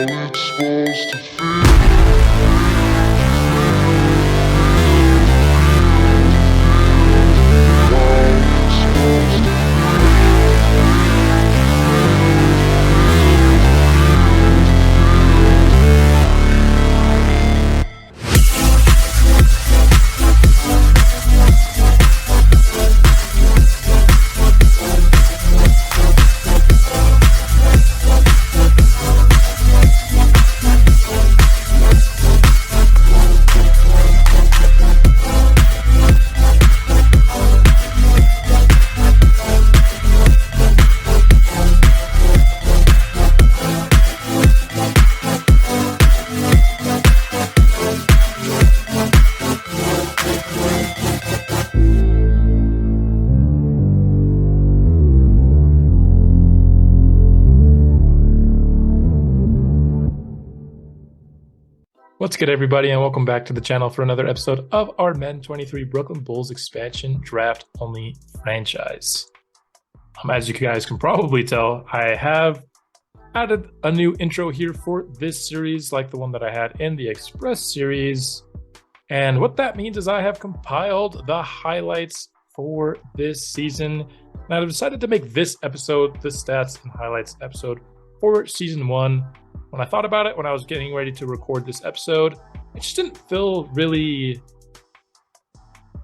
it's supposed to feel. How it's supposed to What's good, everybody, and welcome back to the channel for another episode of our Madden 23 Brooklyn Bulls expansion draft only franchise. As you guys can probably tell, I have added a new intro here for this series, like the one that I had in the Express series. And what that means is I have compiled the highlights for this season. And I've decided to make this episode the stats and highlights episode for season 1. When I thought about it, when I was getting ready to record this episode, it just didn't feel really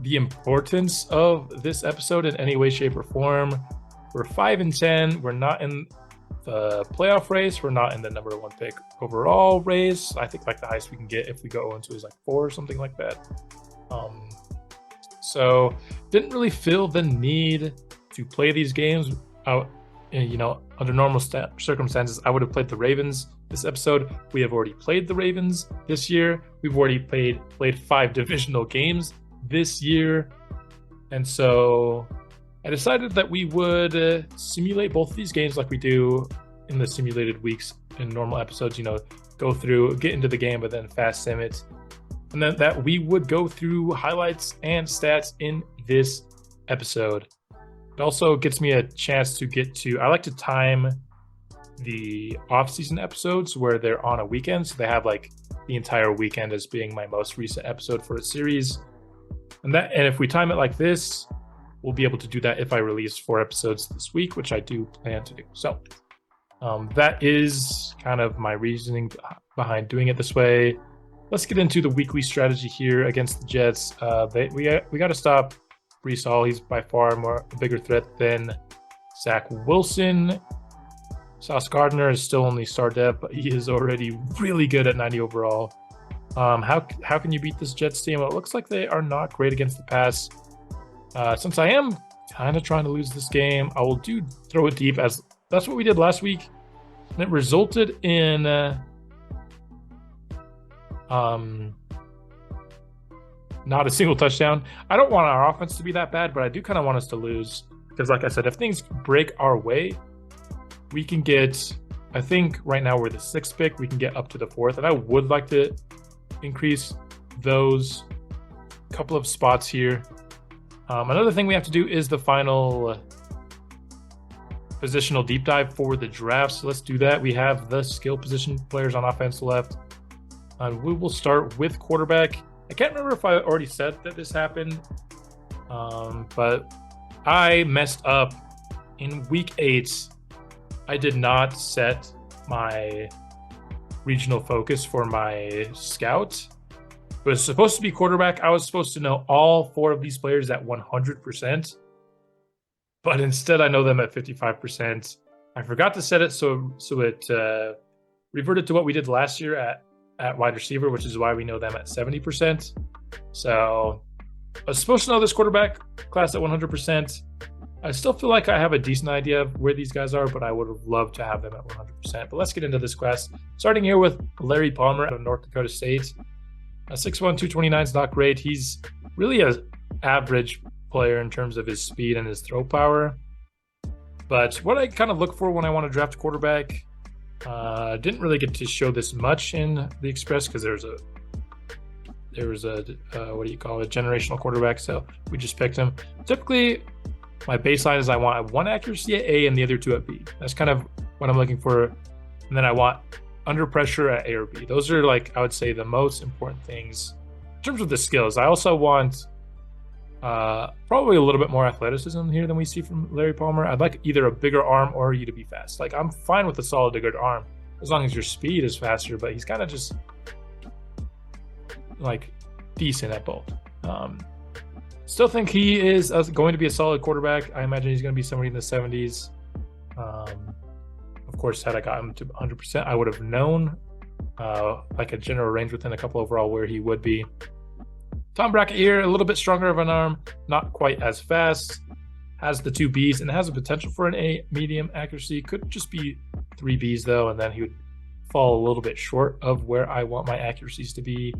the importance of this episode in any way, shape, or form. We're 5-10. We're not in the playoff race. We're not in the number 1 pick overall race. I think like the highest we can get if we go 0-2 is like 4 or something like that. So didn't really feel the need to play these games out. Under normal circumstances, I would have played the Ravens this episode. We have already played the Ravens this year. We've already played 5 divisional games this year. And so I decided that we would simulate both of these games like we do in the simulated weeks in normal episodes, go through, get into the game, but then fast sim it. And then that we would go through highlights and stats in this episode. It also gets me a chance to I like to time the off-season episodes where they're on a weekend. So they have like the entire weekend as being my most recent episode for a series. And if we time it like this, we'll be able to do that if I release 4 episodes this week, which I do plan to do. So that is kind of my reasoning behind doing it this way. Let's get into the weekly strategy here against the Jets. We got to stop Breece Hall. He's by far a bigger threat than Zach Wilson. Sauce Gardner is still only star depth, but he is already really good at 90 overall. How can you beat this Jets team? Well, it looks like they are not great against the pass. Since I am kind of trying to lose this game, I will throw it deep, as that's what we did last week, and it resulted in not a single touchdown. I don't want our offense to be that bad, but I do kind of want us to lose because, like I said, if things break our way, we can get, I think right now we're the 6th pick, we can get up to the 4th, and I would like to increase those couple of spots here. Another thing we have to do is the final positional deep dive for the draft. So let's do that. We have the skill position players on offense left. We will start with quarterback. I can't remember if I already said that this happened, but I messed up in week 8. I did not set my regional focus for my scout. It was supposed to be quarterback. I was supposed to know all 4 of these players at 100%, but instead I know them at 55%. I forgot to set it so it reverted to what we did last year at wide receiver, which is why we know them at 70%. So I was supposed to know this quarterback class at 100%. I still feel like I have a decent idea of where these guys are, but I would have loved to have them at 100%. But let's get into this class. Starting here with Larry Palmer out of North Dakota State. 6'1", 229 is not great. He's really an average player in terms of his speed and his throw power. But what I kind of look for when I want to draft a quarterback, didn't really get to show this much in the Express because there was a generational quarterback, so we just picked him. Typically, my baseline is I want one accuracy at A and the other 2 at B. That's kind of what I'm looking for. And then I want under pressure at A or B. Those are like, I would say, the most important things in terms of the skills. I also want probably a little bit more athleticism here than we see from Larry Palmer. I'd like either a bigger arm or you to be fast. Like, I'm fine with a solid to good arm as long as your speed is faster, but he's kind of just like decent at both. Still think he is going to be a solid quarterback. I imagine he's going to be somewhere in the 70s. Of course, had I got him to 100%, I would have known like a general range within a couple overall where he would be. Tom Brackett here, a little bit stronger of an arm, not quite as fast, has the 2 Bs, and has a potential for an A medium accuracy. Could just be 3 Bs though, and then he would fall a little bit short of where I want my accuracies to be.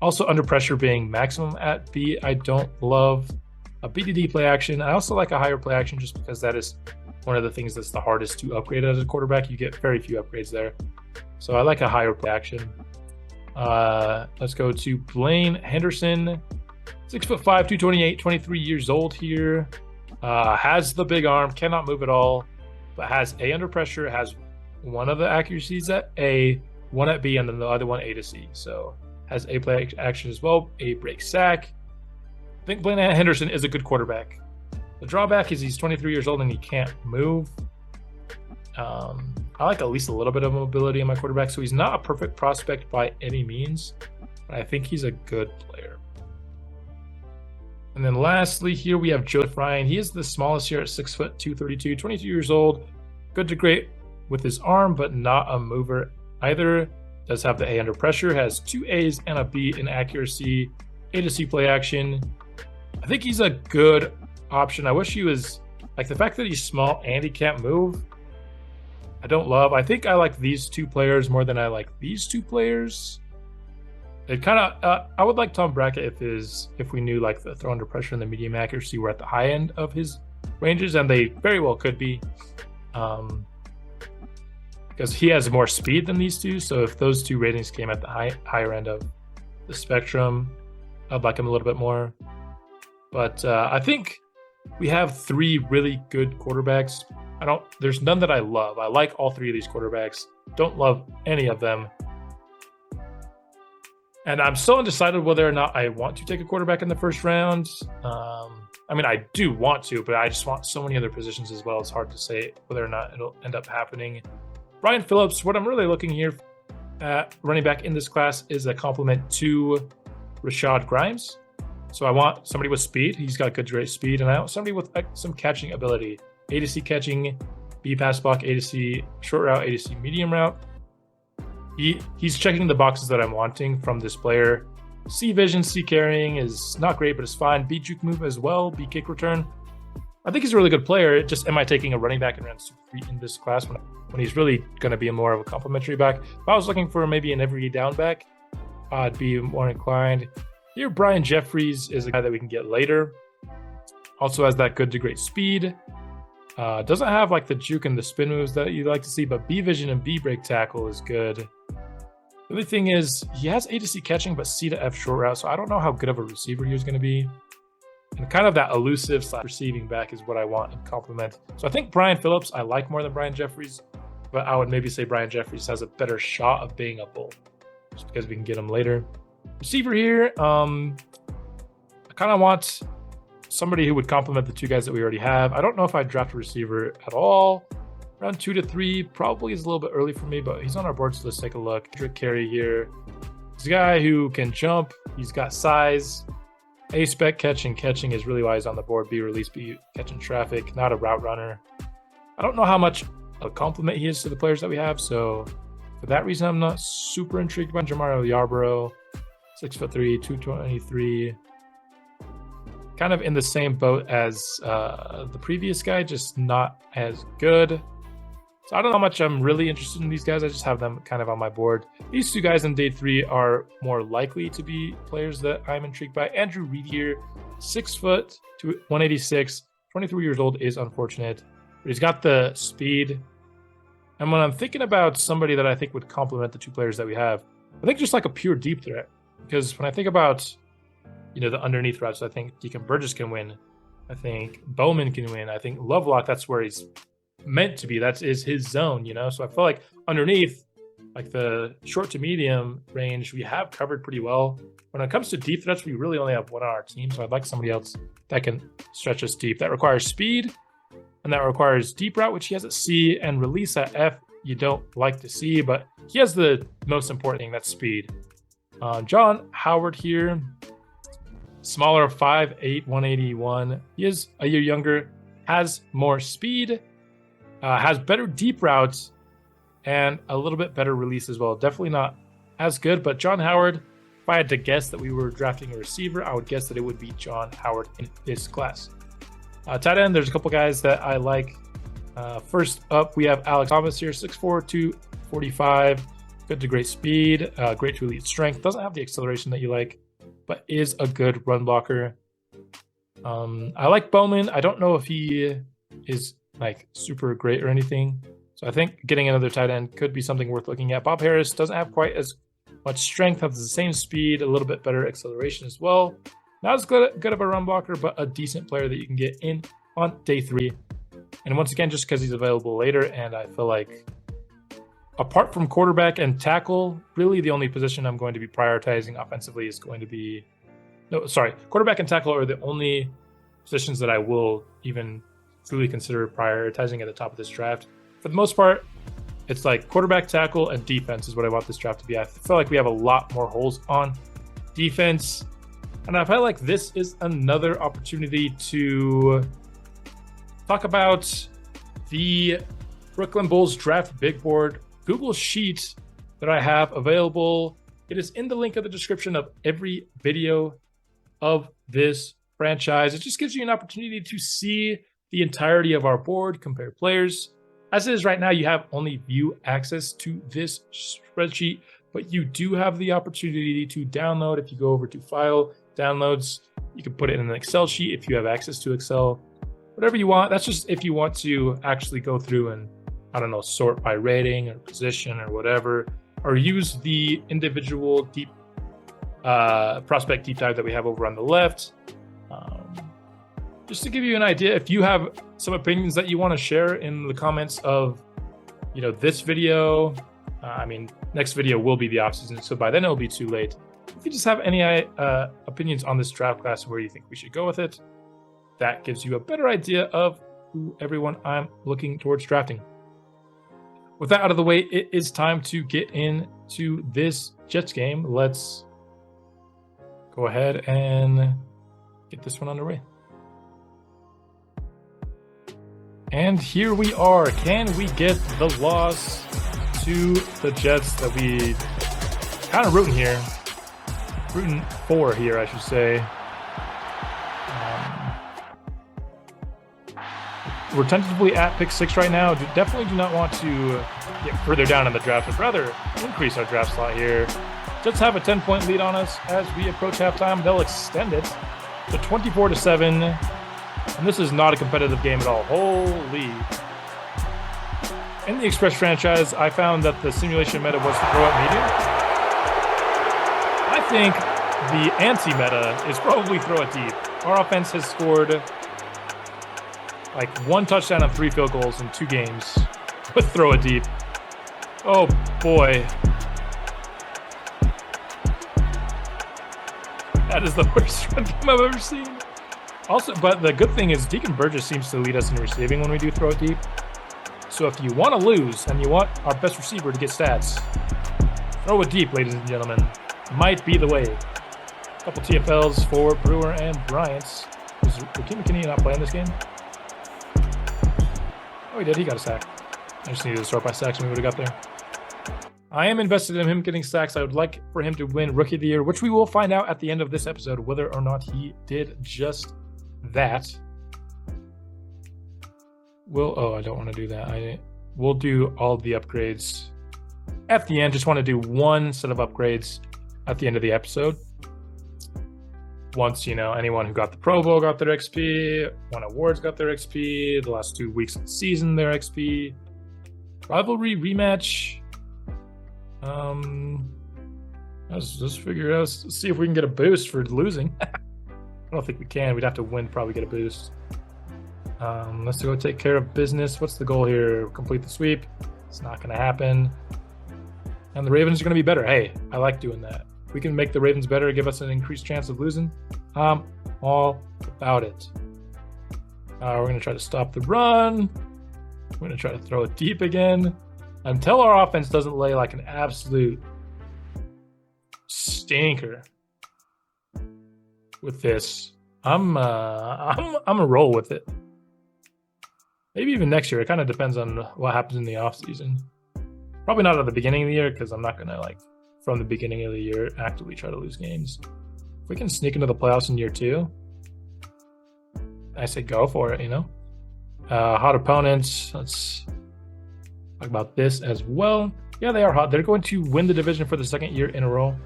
Also, under pressure being maximum at B, I don't love a BDD play action. I also like a higher play action just because that is one of the things that's the hardest to upgrade as a quarterback. You get very few upgrades there. So I like a higher play action. Let's go to Blaine Henderson, 6'5", 228, 23 years old here. Has the big arm, cannot move at all, but has A under pressure, has one of the accuracies at A, one at B, and then the other one A to C. So has A play action as well, A break sack. I think Blaine Henderson is a good quarterback. The drawback is he's 23 years old and he can't move. I like at least a little bit of mobility in my quarterback, so he's not a perfect prospect by any means, but I think he's a good player. And then lastly here we have Joseph Ryan. He is the smallest here at 6 foot 232, 22 years old. Good to great with his arm, but not a mover either. Does have the A under pressure, has 2 A's and a B in accuracy, A to C play action. I think he's a good option. I wish he was, like, the fact that he's small and he can't move, I don't love. I think I like these 2 players more than I like these 2 players. It kind of, I would like Tom Brackett if we knew like the throw under pressure and the medium accuracy were at the high end of his ranges, and they very well could be. Because he has more speed than these 2, so if those 2 ratings came at the higher end of the spectrum, I'd like him a little bit more. But I think we have 3 really good quarterbacks. There's none that I love. I like all 3 of these quarterbacks. Don't love any of them. And I'm still undecided whether or not I want to take a quarterback in the first round. I mean, I do want to, but I just want so many other positions as well. It's hard to say whether or not it'll end up happening. Brian Phillips, what I'm really looking here at running back in this class is a complement to Rashad Grimes. So I want somebody with speed. He's got good, great speed. And I want somebody with some catching ability. A to C catching, B pass block, A to C short route, A to C medium route. He's checking the boxes that I'm wanting from this player. C vision, C carrying is not great, but it's fine. B juke move as well, B kick return. I think he's a really good player. Just am I taking a running back in round 3 in this class when he's really going to be more of a complementary back? If I was looking for maybe an every down back, I'd be more inclined. Here, Brian Jeffries is a guy that we can get later. Also has that good to great speed. Doesn't have like the juke and the spin moves that you'd like to see, but B vision and B break tackle is good. The other thing is he has A to C catching, but C to F short route, so I don't know how good of a receiver he was going to be. And kind of that elusive / receiving back is what I want in complement. So I think Brian Phillips I like more than Brian Jeffries, but I would maybe say Brian Jeffries has a better shot of being a bull, just because we can get him later. Receiver here, I kind of want somebody who would complement the 2 guys that we already have. I don't know if I'd draft a receiver at all. Round 2 to 3 probably is a little bit early for me, but he's on our board, so let's take a look. Drake Carey here. He's a guy who can jump. He's got size. A spec catching is really why he's on the board. B release, B catching traffic, not a route runner. I don't know how much a compliment he is to the players that we have, so for that reason, I'm not super intrigued by Jamario Yarborough. 6'3", 223. Kind of in the same boat as the previous guy, just not as good. So I don't know how much I'm really interested in these guys. I just have them kind of on my board. These 2 guys in day 3 are more likely to be players that I'm intrigued by. Andrew Reed here, 6 foot, 186, 23 years old is unfortunate, but he's got the speed. And when I'm thinking about somebody that I think would complement the 2 players that we have, I think just like a pure deep threat. Because when I think about, the underneath routes, I think Deacon Burgess can win. I think Bowman can win. I think Lovelock, that's where he's meant to be. That is his zone, So I feel like underneath, like the short to medium range, we have covered pretty well. When it comes to deep threats, we really only have one on our team, so I'd like somebody else that can stretch us deep. That requires speed, and that requires deep route, which he has at C, and release at F. You don't like to see, but he has the most important thing, that's speed. John Howard here, smaller, 5'8", 181. He is a year younger, has more speed, has better deep routes, and a little bit better release as well. Definitely not as good, but John Howard, if I had to guess that we were drafting a receiver, I would guess that it would be John Howard in this class. Tight end, there's a couple guys that I like. First up, we have Alex Thomas here, 6'4", 245, good to great speed, great to elite strength. Doesn't have the acceleration that you like, but is a good run blocker. I like Bowman. I don't know if he is like super great or anything, so I think getting another tight end could be something worth looking at. Bob Harris doesn't have quite as much strength, has the same speed, a little bit better acceleration as well. Not as good of a run blocker, but a decent player that you can get in on day 3. And once again, just because he's available later, and I feel like apart from quarterback and tackle, really the only position I'm going to be prioritizing offensively is going to be... quarterback and tackle are the only positions that I will even truly consider prioritizing at the top of this draft. For the most part, it's like quarterback, tackle, and defense is what I want this draft to be. I feel like we have a lot more holes on defense, and I feel like this is another opportunity to talk about the Brooklyn Bulls draft big board Google Sheet that I have available. It is in the link of the description of every video of this franchise. It just gives you an opportunity to see the entirety of our board, compare players. As it is right now, you have only view access to this spreadsheet, but you do have the opportunity to download. If you go over to File, Downloads, you can put it in an Excel sheet if you have access to Excel. Whatever you want. That's just if you want to actually go through and, I don't know, sort by rating or position or whatever, or use the individual deep prospect deep dive that we have over on the left. Just to give you an idea, if you have some opinions that you want to share in the comments of, this video, next video will be the offseason, so by then it'll be too late. If you just have any opinions on this draft class, where you think we should go with it, that gives you a better idea of who everyone I'm looking towards drafting. With that out of the way, it is time to get into this Jets game. Let's go ahead and get this one underway. And here we are. Can we get the loss to the Jets that we kind of rooting here? Rooting for here, I should say. We're tentatively at pick 6 right now. Definitely do not want to get further down in the draft, but rather increase our draft slot here. Jets have a 10-point lead on us as we approach halftime. They'll extend it to 24-7. And this is not a competitive game at all. Holy. In the Express franchise, I found that the simulation meta was to throw at medium. I think the anti-meta is probably throw it deep. Our offense has scored like 1 touchdown and 3 field goals in 2 games with throw it deep. Oh boy. That is the worst run game I've ever seen. Also, but the good thing is Deacon Burgess seems to lead us in receiving when we do throw it deep. So if you want to lose and you want our best receiver to get stats, throw it deep, ladies and gentlemen. Might be the way. A couple TFLs for Brewer and Bryant. Is Raheem McKinney not playing this game? Oh, he did. He got a sack. I just needed to start by sacks and we would have got there. I am invested in him getting sacks. I would like for him to win Rookie of the Year, which we will find out at the end of this episode whether or not he did just that. I don't want to do that. We'll do all the upgrades at the end. Just want to do one set of upgrades at the end of the episode. Once, anyone who got the Pro Bowl got their XP, won awards got their XP, the last 2 weeks of the season their XP. Rivalry rematch. Let's figure out, see if we can get a boost for losing. I don't think we can. We'd have to win, probably get a boost. Let's go take care of business. What's the goal here? Complete the sweep. It's not going to happen. And the Ravens are going to be better. Hey, I like doing that. If we can make the Ravens better, give us an increased chance of losing, I'm all about it. We're going to try to stop the run. We're going to try to throw it deep again. Until our offense doesn't lay like an absolute stinker with this, I'm a roll with it. Maybe even next year. It kind of depends on what happens in the offseason. Probably not at the beginning of the year, because I'm not going to, like, from the beginning of the year, actively try to lose games. If we can sneak into the playoffs in year 2, I say go for it, you know? Hot opponents. Let's talk about this as well. Yeah, they are hot. They're going to win the division for the second year in a row.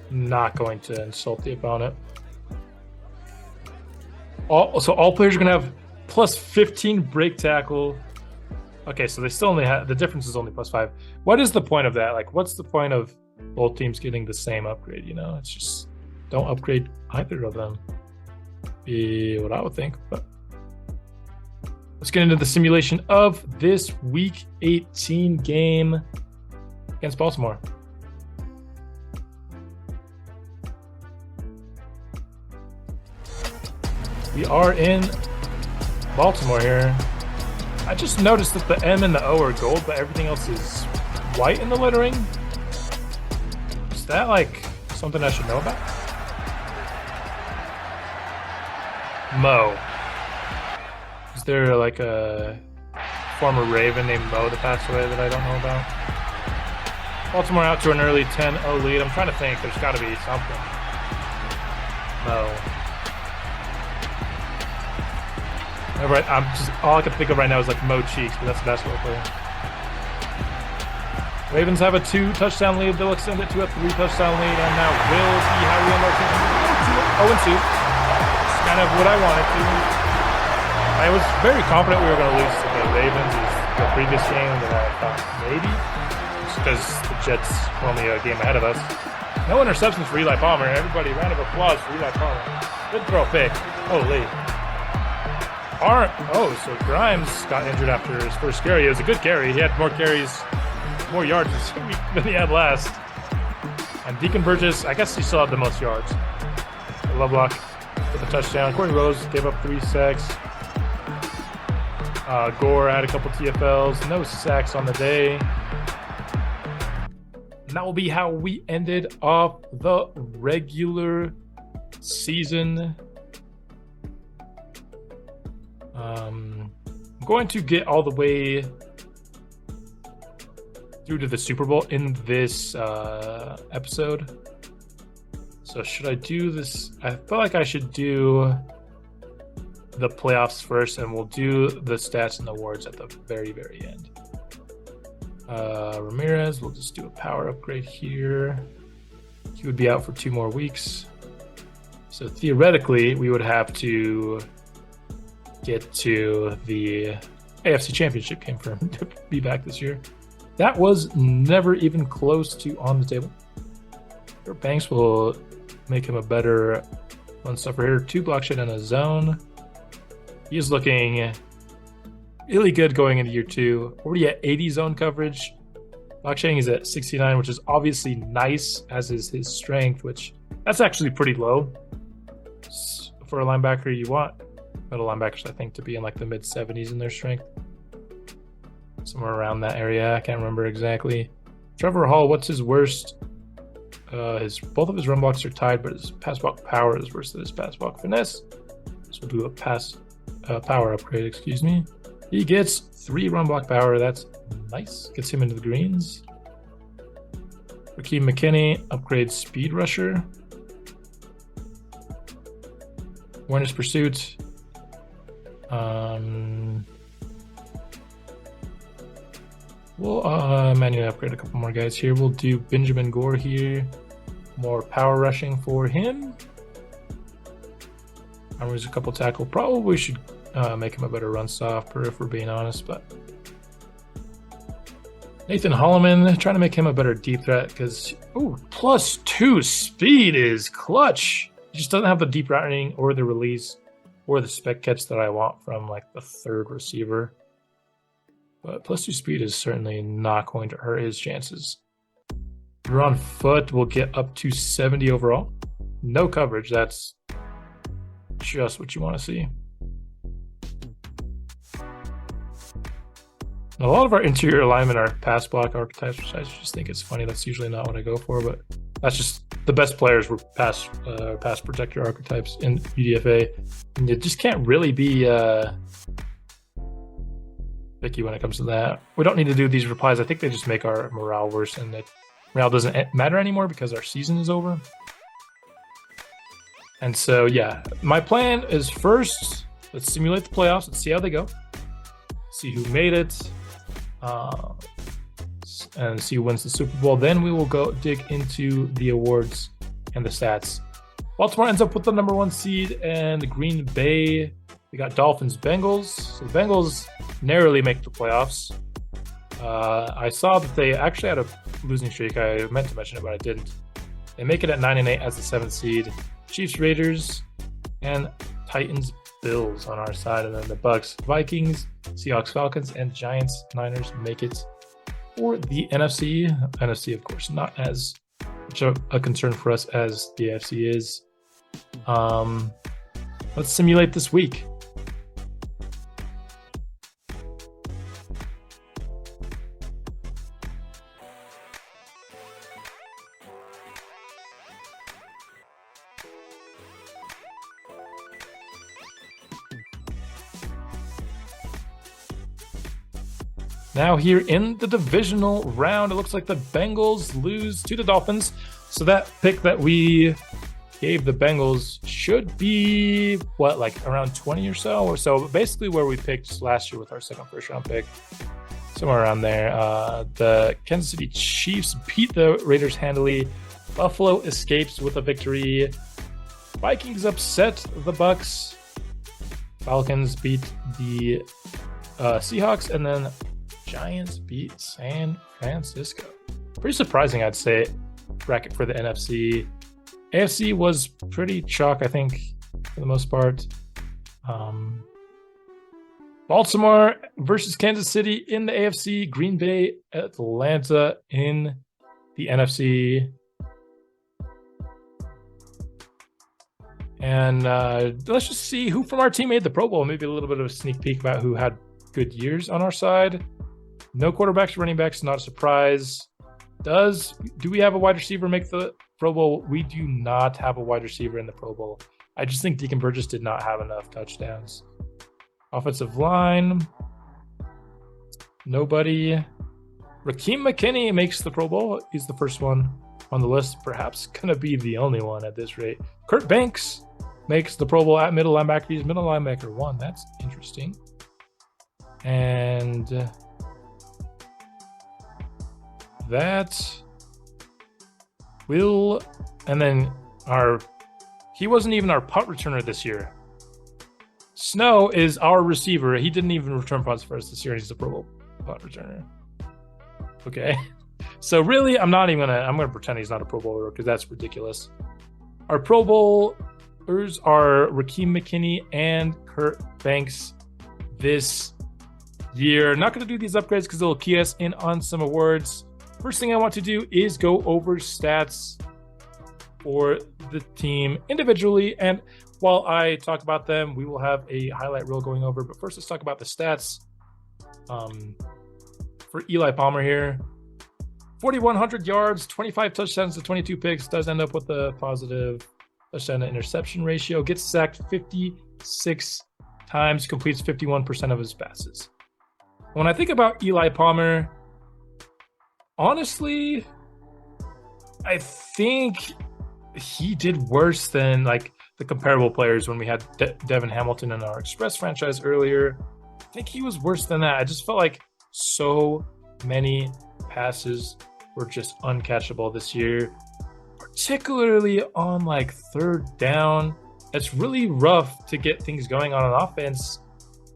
Not going to insult the opponent. So all players are going to have plus 15 break tackle. Okay, so they still only have, the difference is only plus 5. What is the point of that? Like, what's the point of both teams getting the same upgrade? You know, it's just don't upgrade either of them. Be what I would think. But let's get into the simulation of this Week 18 game against Baltimore. We are in Baltimore here. I just noticed that the M and the O are gold, but everything else is white in the lettering. Is that like something I should know about? Mo. Is there like a former Raven named Mo that passed away that I don't know about? Baltimore out to an early 10-0 lead. I'm trying to think. There's got to be something. Mo. Right, all I can think of right now is like Mo Cheeks, but that's a basketball player. Ravens have a 2-touchdown lead. They'll extend it to a 3-touchdown lead, and now will see how we end our season. 0-2. It's kind of what I wanted to. I was very confident we were going to lose to the Ravens the previous game that I thought maybe, just because the Jets were only a game ahead of us. No interceptions for Eli Palmer. Everybody, round of applause for Eli Palmer. Good throw pick. Holy. So Grimes got injured after his first carry. It was a good carry. He had more carries, more yards than he had last. And Deacon Burgess, I guess he still had the most yards. Lovelock with a touchdown. Corey Rose gave up 3 sacks. Gore had a couple TFLs. No sacks on the day. And that will be how we ended off the regular season. I'm going to get all the way through to the Super Bowl in this episode. So should I do this? I feel like I should do the playoffs first, and we'll do the stats and awards at the very, very end. Ramirez, we'll just do a power upgrade here. He would be out for 2 more weeks. So theoretically, we would have to get to the AFC Championship game for him to be back this year. That was never even close to on the table. Banks will make him a better run stuffer here. 2 block shed in a zone. He is looking really good going into year 2. Already at 80 zone coverage. Block shedding is at 69, which is obviously nice, as is his strength, which that's actually pretty low for a linebacker. You want middle linebackers, I think, to be in like the mid 70s in their strength. Somewhere around that area. I can't remember exactly. Trevor Hall, what's his worst? Both of his run blocks are tied, but his pass block power is worse than his pass block finesse. So we'll do a power upgrade, excuse me. He gets 3 run block power. That's nice. Gets him into the greens. Rakeem McKinney upgrades speed rusher. Awareness pursuit. We'll manually upgrade a couple more guys here. We'll do Benjamin Gore here. More power rushing for him. There's a couple tackle. Probably should make him a better run stopper if we're being honest, but Nathan Holloman, trying to make him a better deep threat because +2 speed is clutch. He just doesn't have the deep routing or the release or the spec catch that I want from like the 3rd receiver. But +2 speed is certainly not going to hurt his chances you're on foot, we'll get up to 70 overall. No coverage. That's just what you want to see. A lot of our interior alignment are pass block archetypes, which I just think is funny. That's usually not what I go for, but that's just the best players were pass protector archetypes in UDFA. And you just can't really be picky when it comes to that. We don't need to do these replies. I think they just make our morale worse, and morale doesn't matter anymore because our season is over. And so, yeah, my plan is first, let's simulate the playoffs. Let's see how they go. See who made it. And see who wins the Super Bowl. Then we will go dig into the awards and the stats. Baltimore ends up with the #1 seed, and Green Bay, we got Dolphins, Bengals. So the Bengals narrowly make the playoffs. I saw that they actually had a losing streak. I meant to mention it, but I didn't. They make it at 9-8 as the 7th seed. Chiefs, Raiders, and Titans, Bills on our side, and then the Bucks, Vikings, Seahawks, Falcons, and Giants, Niners make it for the NFC. NFC, of course, not as much a concern for us as the AFC is. Let's simulate this week. Now here in the divisional round, it looks like the Bengals lose to the Dolphins. So that pick that we gave the Bengals should be, what, like around 20 or so? Basically where we picked last year with our second first-round pick. Somewhere around there. The Kansas City Chiefs beat the Raiders handily. Buffalo escapes with a victory. Vikings upset the Bucks. Falcons beat the Seahawks, and then Giants beat San Francisco. Pretty surprising, I'd say, bracket for the NFC. AFC was pretty chalk, I think, for the most part. Baltimore versus Kansas City in the AFC. Green Bay, Atlanta in the NFC. And let's just see who from our team made the Pro Bowl. Maybe a little bit of a sneak peek about who had good years on our side. No quarterbacks, running backs, not a surprise. Do we have a wide receiver make the Pro Bowl? We do not have a wide receiver in the Pro Bowl. I just think Deacon Burgess did not have enough touchdowns. Offensive line, nobody. Rakeem McKinney makes the Pro Bowl. He's the first one on the list, perhaps gonna be the only one at this rate. Kurt Banks makes the Pro Bowl at middle linebacker. He's middle linebacker 1. That's interesting. And that will, and then he wasn't even our punt returner this year. Snow is our receiver. He didn't even return punts for us this year. He's the Pro Bowl punt returner. Okay. So really, I'm gonna pretend he's not a Pro Bowler because that's ridiculous. Our Pro Bowlers are Rakeem McKinney and Kurt Banks this year. Not gonna do these upgrades because they'll key us in on some awards. First thing I want to do is go over stats for the team individually. And while I talk about them, we will have a highlight reel going over. But first, let's talk about the stats. For Eli Palmer here, 4,100 yards, 25 touchdowns to 22 picks. Does end up with a positive touchdown to interception ratio. Gets sacked 56 times, completes 51% of his passes. When I think about Eli Palmer, honestly, I think he did worse than like the comparable players when we had Devin Hamilton in our Express franchise earlier. I think he was worse than that. I just felt like so many passes were just uncatchable this year, particularly on like third down. It's really rough to get things going on an offense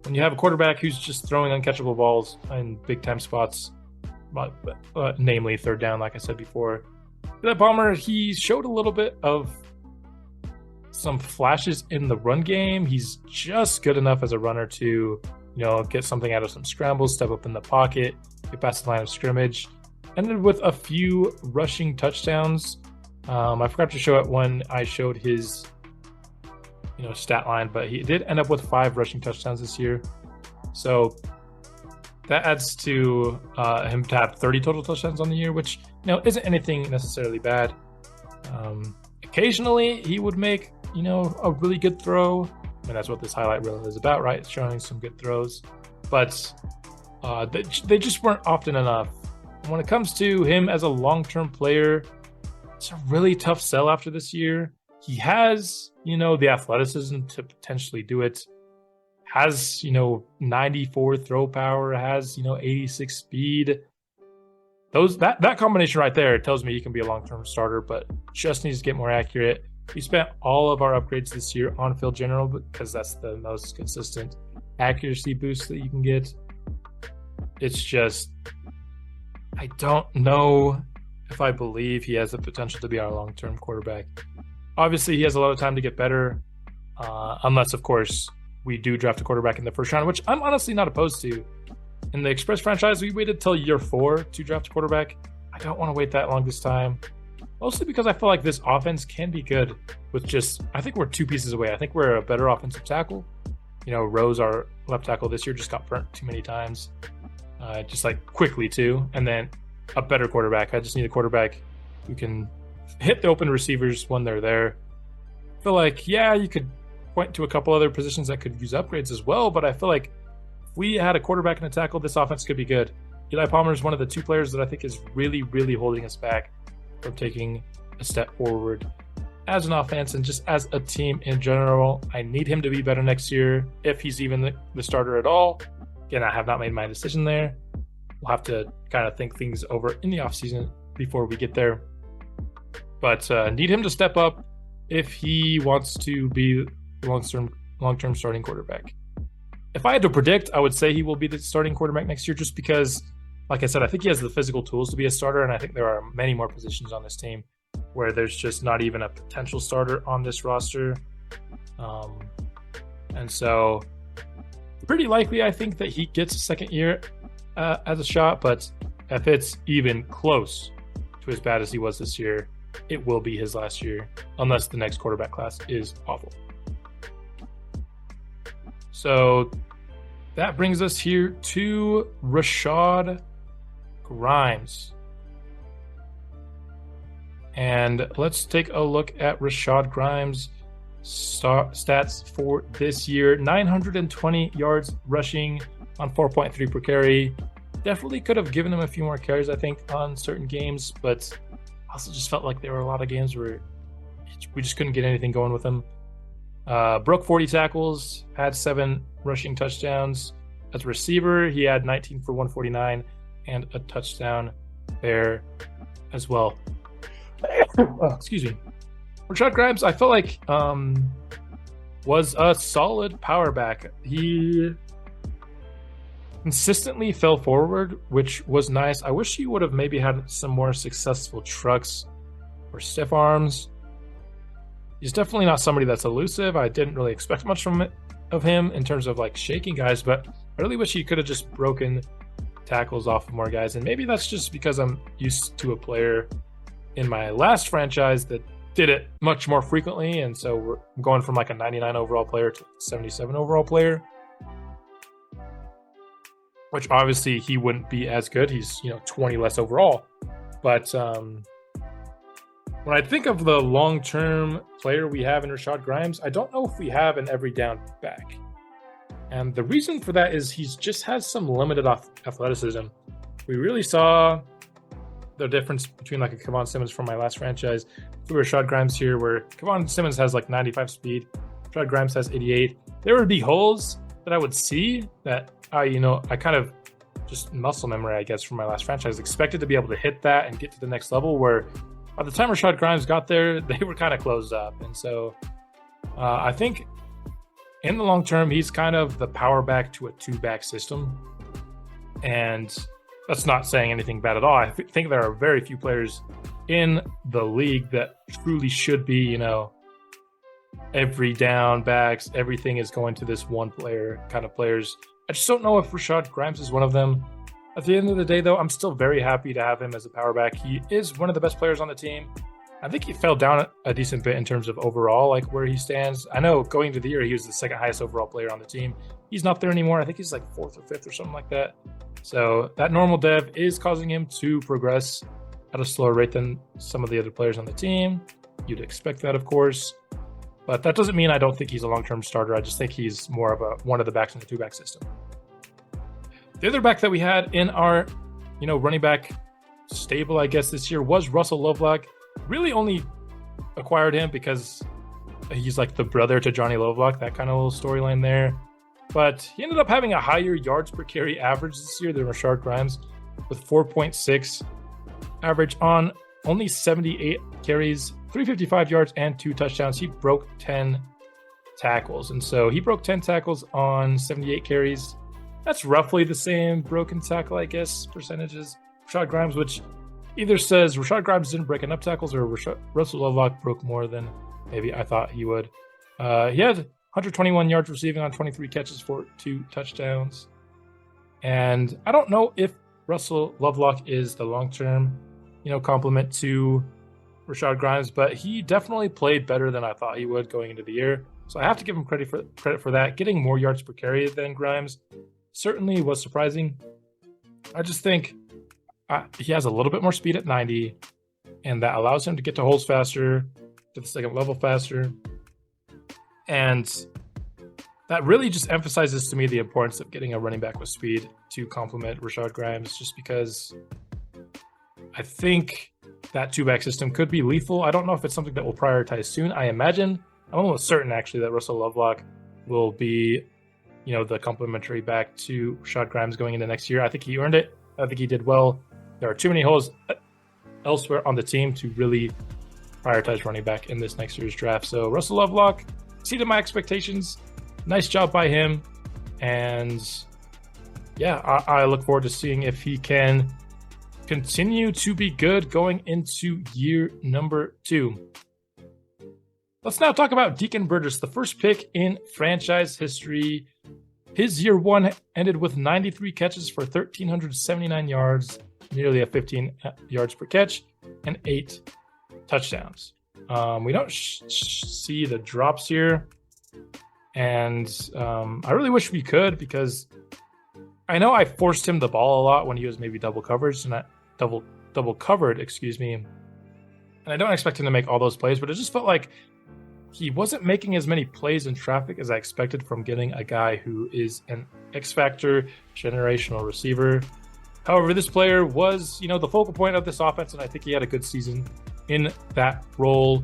when you have a quarterback who's just throwing uncatchable balls in big time spots, namely third down, like I said before. That Palmer, he showed a little bit of some flashes in the run game. He's just good enough as a runner to, get something out of some scrambles, step up in the pocket, get past the line of scrimmage. ended with a few rushing touchdowns. I forgot to show it when I showed his stat line, but he did end up with 5 rushing touchdowns this year. So that adds to him to have 30 total touchdowns on the year, which isn't anything necessarily bad. Occasionally he would make a really good throw. I mean, that's what this highlight reel is about, right? It's showing some good throws, but they just weren't often enough. And when it comes to him as a long-term player, it's a really tough sell after this year. He has, the athleticism to potentially do it. Has, 94 throw power, has, 86 speed. That combination right there tells me he can be a long-term starter, but just needs to get more accurate. We spent all of our upgrades this year on field general because that's the most consistent accuracy boost that you can get. It's just, I don't know if I believe he has the potential to be our long-term quarterback. Obviously, he has a lot of time to get better, unless, of course, we do draft a quarterback in the first round, which I'm honestly not opposed to. In the Express franchise, we waited till year 4 to draft a quarterback. I don't want to wait that long this time, mostly because I feel like this offense can be good with I think we're 2 pieces away. I think we're a better offensive tackle. Rose, our left tackle this year, just got burnt too many times, just like quickly too. And then a better quarterback. I just need a quarterback who can hit the open receivers when they're there. I feel like, you could point to a couple other positions that could use upgrades as well, but I feel like if we had a quarterback and a tackle, this offense could be good. Eli Palmer is one of the 2 players that I think is really, really holding us back from taking a step forward as an offense and just as a team in general. I need him to be better next year, if he's even the starter at all. Again, I have not made my decision there. We'll have to kind of think things over in the offseason before we get there. But need him to step up if he wants to be long-term starting quarterback. If I had to predict, I would say he will be the starting quarterback next year, just because, like I said, I think he has the physical tools to be a starter, and I think there are many more positions on this team where there's just not even a potential starter on this roster. And so pretty likely I think that he gets a second year as a shot, but if it's even close to as bad as he was this year, it will be his last year, unless the next quarterback class is awful. So that brings us here to Rashad Grimes. And let's take a look at Rashad Grimes' stats for this year. 920 yards rushing on 4.3 per carry. Definitely could have given him a few more carries, I think, on certain games, but also just felt like there were a lot of games where we just couldn't get anything going with him. Broke 40 tackles, had 7 rushing touchdowns. As a receiver, he had 19 for 149 and a touchdown there as well. Excuse me. Rashad Grimes, I felt like was a solid power back. He consistently fell forward, which was nice. I wish he would have maybe had some more successful trucks or stiff arms. He's definitely not somebody that's elusive. I didn't really expect much of him in terms of like shaking guys, but I really wish he could have just broken tackles off of more guys. And maybe that's just because I'm used to a player in my last franchise that did it much more frequently, and so we're going from like a 99 overall player to 77 overall player, which obviously he wouldn't be as good. He's 20 less overall. But when I think of the long-term player we have in Rashad Grimes, I don't know if we have an every down back. And the reason for that is he just has some limited athleticism. We really saw the difference between like a Kevon Simmons from my last franchise to Rashad Grimes here, where Kevon Simmons has like 95 speed, Rashad Grimes has 88. There would be holes that I would see that I kind of just muscle memory, I guess, from my last franchise, expected to be able to hit that and get to the next level, where by the time Rashad Grimes got there, they were kind of closed up. And so I think in the long term, he's kind of the power back to a 2-back system. And that's not saying anything bad at all. I think there are very few players in the league that truly should be, every down backs. Everything is going to this one player kind of players. I just don't know if Rashad Grimes is one of them. At the end of the day, though, I'm still very happy to have him as a power back. He is one of the best players on the team. I think he fell down a decent bit in terms of overall, like where he stands. I know going into the year, he was the second highest overall player on the team. He's not there anymore. I think he's like fourth or fifth or something like that. So that normal dev is causing him to progress at a slower rate than some of the other players on the team. You'd expect that, of course. But that doesn't mean I don't think he's a long-term starter. I just think he's more of one of the backs in the two-back system. The other back that we had in our, running back stable, I guess, this year was Russell Lovelock. Really only acquired him because he's like the brother to Johnny Lovelock, that kind of little storyline there. But he ended up having a higher yards per carry average this year than Rashard Grimes with 4.6 average on only 78 carries, 355 yards, and 2 touchdowns. He broke 10 tackles. And so he broke 10 tackles on 78 carries. That's roughly the same broken tackle, I guess, percentages. Rashard Grimes, which either says Rashard Grimes didn't break enough tackles or Russell Lovelock broke more than maybe I thought he would. He had 121 yards receiving on 23 catches for 2 touchdowns. And I don't know if Russell Lovelock is the long-term, complement to Rashard Grimes, but he definitely played better than I thought he would going into the year. So I have to give him credit for that. Getting more yards per carry than Grimes certainly was surprising. I just think he has a little bit more speed at 90, and that allows him to get to holes faster, to the second level faster. And that really just emphasizes to me the importance of getting a running back with speed to complement Rashard Grimes, just because I think that two-back system could be lethal. I don't know if it's something that we'll prioritize soon. I'm almost certain, actually, that Russell Lovelock will be, the complementary back to Rashard Grimes going into next year. I think he earned it. I think he did well. There are too many holes elsewhere on the team to really prioritize running back in this next year's draft. So Russell Lovelock exceeded my expectations. Nice job by him. And yeah, I look forward to seeing if he can continue to be good going into year number 2. Let's now talk about Deacon Burgess, the first pick in franchise history. His year 1 ended with 93 catches for 1,379 yards, nearly a 15 yards per catch, and 8 touchdowns. We don't see the drops here, and I really wish we could, because I know I forced him the ball a lot when he was maybe double covered, and I don't expect him to make all those plays, but it just felt like he wasn't making as many plays in traffic as I expected from getting a guy who is an X-Factor generational receiver. However, this player was, the focal point of this offense, and I think he had a good season in that role.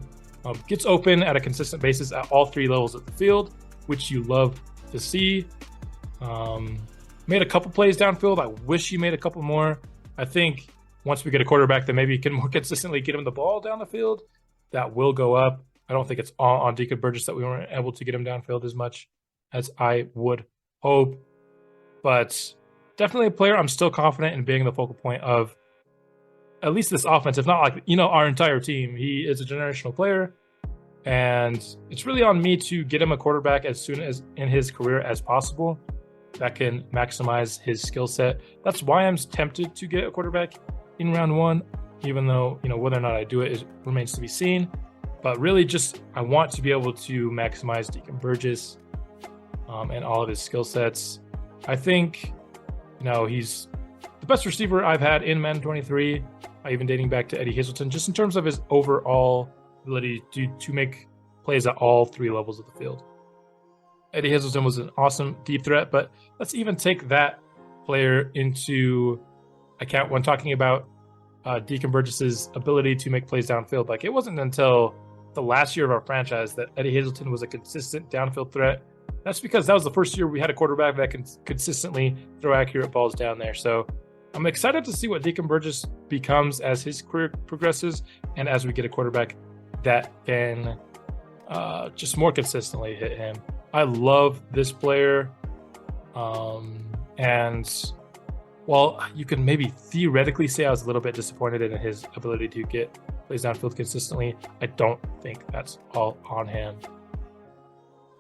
Gets open at a consistent basis at all 3 levels of the field, which you love to see. Made a couple plays downfield. I wish he made a couple more. I think once we get a quarterback that maybe can more consistently get him the ball down the field, that will go up. I don't think it's all on Deacon Burgess that we weren't able to get him downfield as much as I would hope. But definitely a player I'm still confident in being the focal point of at least this offense, if not like, our entire team. He is a generational player, and it's really on me to get him a quarterback as soon as in his career as possible that can maximize his skill set. That's why I'm tempted to get a quarterback in round 1, even though, whether or not I do it remains to be seen. But really just I want to be able to maximize Deacon Burgess and all of his skill sets. I think, he's the best receiver I've had in Madden 23, even dating back to Eddie Hazelton, just in terms of his overall ability to make plays at all 3 levels of the field. Eddie Hazelton was an awesome deep threat, but let's even take that player into account when talking about Deacon Burgess's ability to make plays downfield. Like, it wasn't until the last year of our franchise that Eddie Hazelton was a consistent downfield threat. That's because that was the first year we had a quarterback that can consistently throw accurate balls down there. So I'm excited to see what Deacon Burgess becomes as his career progresses, and as we get a quarterback that can just more consistently hit him. I love this player. And while you can maybe theoretically say I was a little bit disappointed in his ability to get plays downfield consistently, I don't think that's all on him.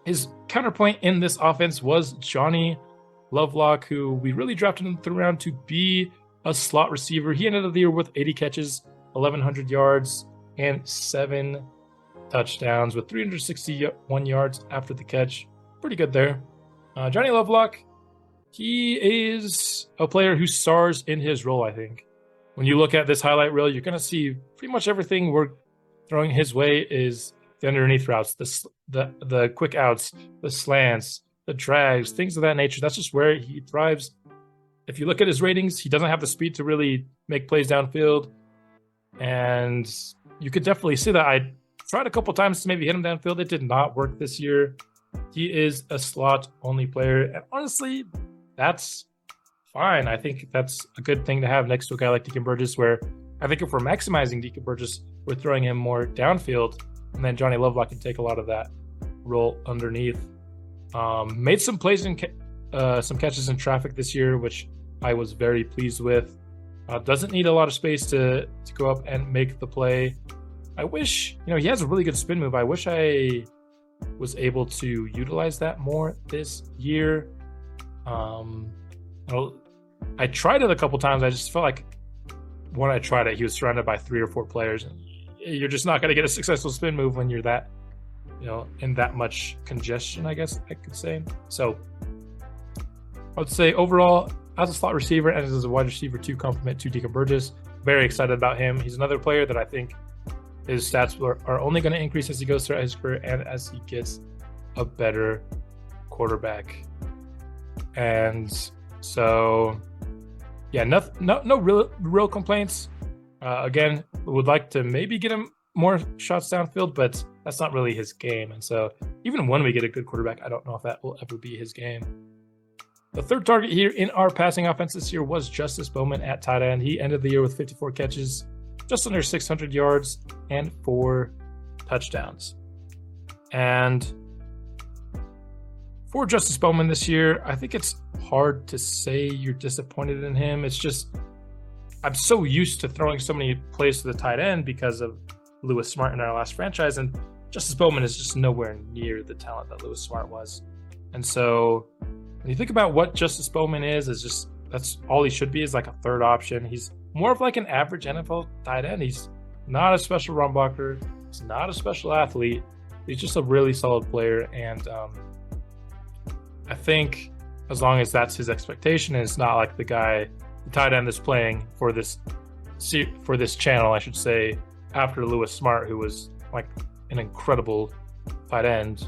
His counterpoint in this offense was Johnny Lovelock, who we really drafted in the third round to be a slot receiver. He ended the year with 80 catches, 1,100 yards, and 7 touchdowns with 361 yards after the catch. Pretty good there. Johnny Lovelock, he is a player who stars in his role, I think. When you look at this highlight reel, you're going to see pretty much everything we're throwing his way is the underneath routes, the quick outs, the slants, the drags, things of that nature. That's just where he thrives. If you look at his ratings, he doesn't have the speed to really make plays downfield. And you could definitely see that. I tried a couple times to maybe hit him downfield. It did not work this year. He is a slot-only player. And honestly, that's fine. I think that's a good thing to have next to a guy like Deacon Burgess, where I think if we're maximizing Deacon Burgess, we're throwing him more downfield, and then Johnny Lovelock can take a lot of that role underneath. Made some plays in some catches in traffic this year, which I was very pleased with. Doesn't need a lot of space to go up and make the play. I wish, he has a really good spin move. I wish I was able to utilize that more this year. I tried it a couple times. I just felt like when I tried it, he was surrounded by 3 or 4 players. And you're just not going to get a successful spin move when you're that, in that much congestion, I guess I could say. So I would say overall, as a slot receiver and as a wide receiver to complement to Deacon Burgess, very excited about him. He's another player that I think his stats are only going to increase as he goes throughout his career and as he gets a better quarterback. And so, yeah, no real complaints. Again, would like to maybe get him more shots downfield, but that's not really his game. And so even when we get a good quarterback, I don't know if that will ever be his game. The third target here in our passing offense this year was Justice Bowman at tight end. He ended the year with 54 catches, just under 600 yards, and 4 touchdowns. And for Justice Bowman this year, I think it's hard to say you're disappointed in him. It's just, I'm so used to throwing so many plays to the tight end because of Lewis Smart in our last franchise, and Justice Bowman is just nowhere near the talent that Lewis Smart was. And so when you think about what Justice Bowman is just, that's all he should be, is like a third option. He's more of like an average NFL tight end. He's not a special run blocker. He's not a special athlete. He's just a really solid player. And I think as long as that's his expectation, and it's not like the tight end that's playing for this channel, I should say, after Lewis Smart, who was like an incredible tight end,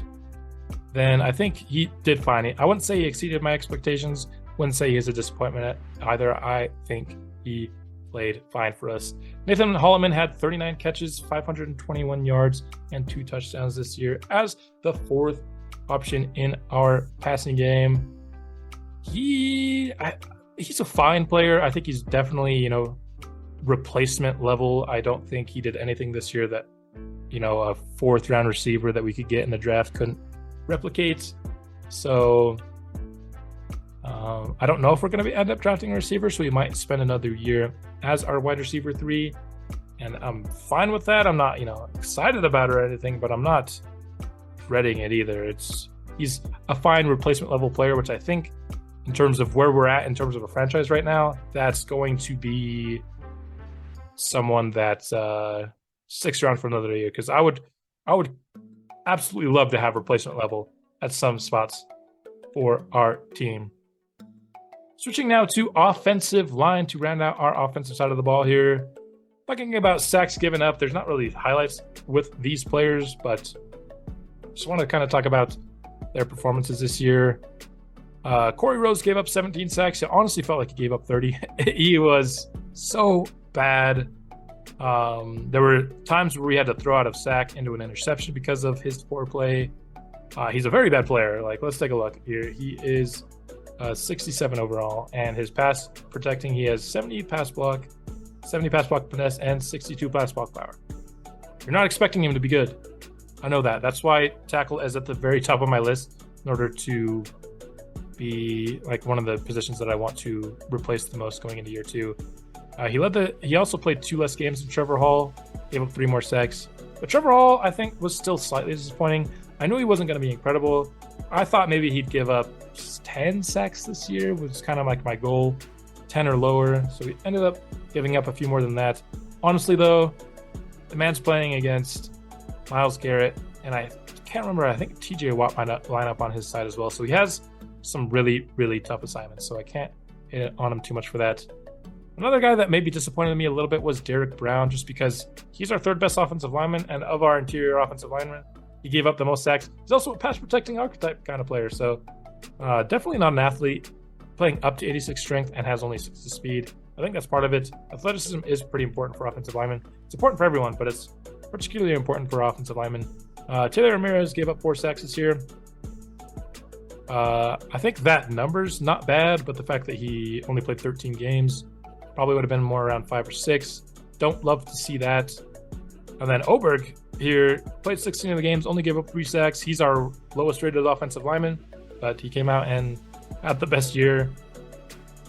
then I think he did fine. I wouldn't say he exceeded my expectations. Wouldn't say he's a disappointment either. I think he played fine for us. Nathan Holloman had 39 catches, 521 yards, and 2 touchdowns this year as the 4th option in our passing game. He's a fine player. I think he's definitely, replacement level. I don't think he did anything this year that, a 4th round receiver that we could get in the draft couldn't replicate. So I don't know if we're going to end up drafting a receiver, so we might spend another year as our wide receiver 3, and I'm fine with that. I'm not, excited about it or anything, but I'm not dreading it either. He's a fine replacement level player, which I think in terms of where we're at in terms of a franchise right now, that's going to be someone that sticks around for another year, because I would absolutely love to have replacement level at some spots for our team. Switching now to offensive line to round out our offensive side of the ball here. Talking about sacks given up, there's not really highlights with these players, but just want to kind of talk about their performances this year. Corey Rose gave up 17 sacks. It honestly felt like he gave up 30. He was so bad. There were times where we had to throw out a sack into an interception because of his poor play. He's a very bad player. Let's take a look here. He is 67 overall, and his pass protecting, he has 70 pass block finesse, and 62 pass block power. You're not expecting him to be good. I know that. That's why tackle is at the very top of my list in order to be one of the positions that I want to replace the most going into year 2. He also played 2 less games than Trevor Hall, gave up 3 more sacks. But Trevor Hall, I think, was still slightly disappointing. I knew he wasn't going to be incredible. I thought maybe he'd give up 10 sacks this year, which is kind of like my goal, 10 or lower. So we ended up giving up a few more than that. Honestly, though, the man's playing against Myles Garrett, and I can't remember. I think TJ Watt might line up on his side as well. So he has some really, really tough assignments. So I can't hit on him too much for that. Another guy that maybe disappointed me a little bit was Derrick Brown, just because he's our third best offensive lineman, and of our interior offensive linemen, he gave up the most sacks. He's also a pass protecting archetype kind of player, so definitely not an athlete, playing up to 86 strength and has only 60 speed. I think that's part of it. Athleticism is pretty important for offensive linemen. It's important for everyone, but it's particularly important for offensive linemen. Taylor Ramirez gave up 4 sacks this year. I think that number's not bad, but the fact that he only played 13 games probably would have been more around 5 or 6. Don't love to see that. And then Oberg here played 16 of the games, only gave up 3 sacks. He's our lowest rated offensive lineman, but he came out and had the best year.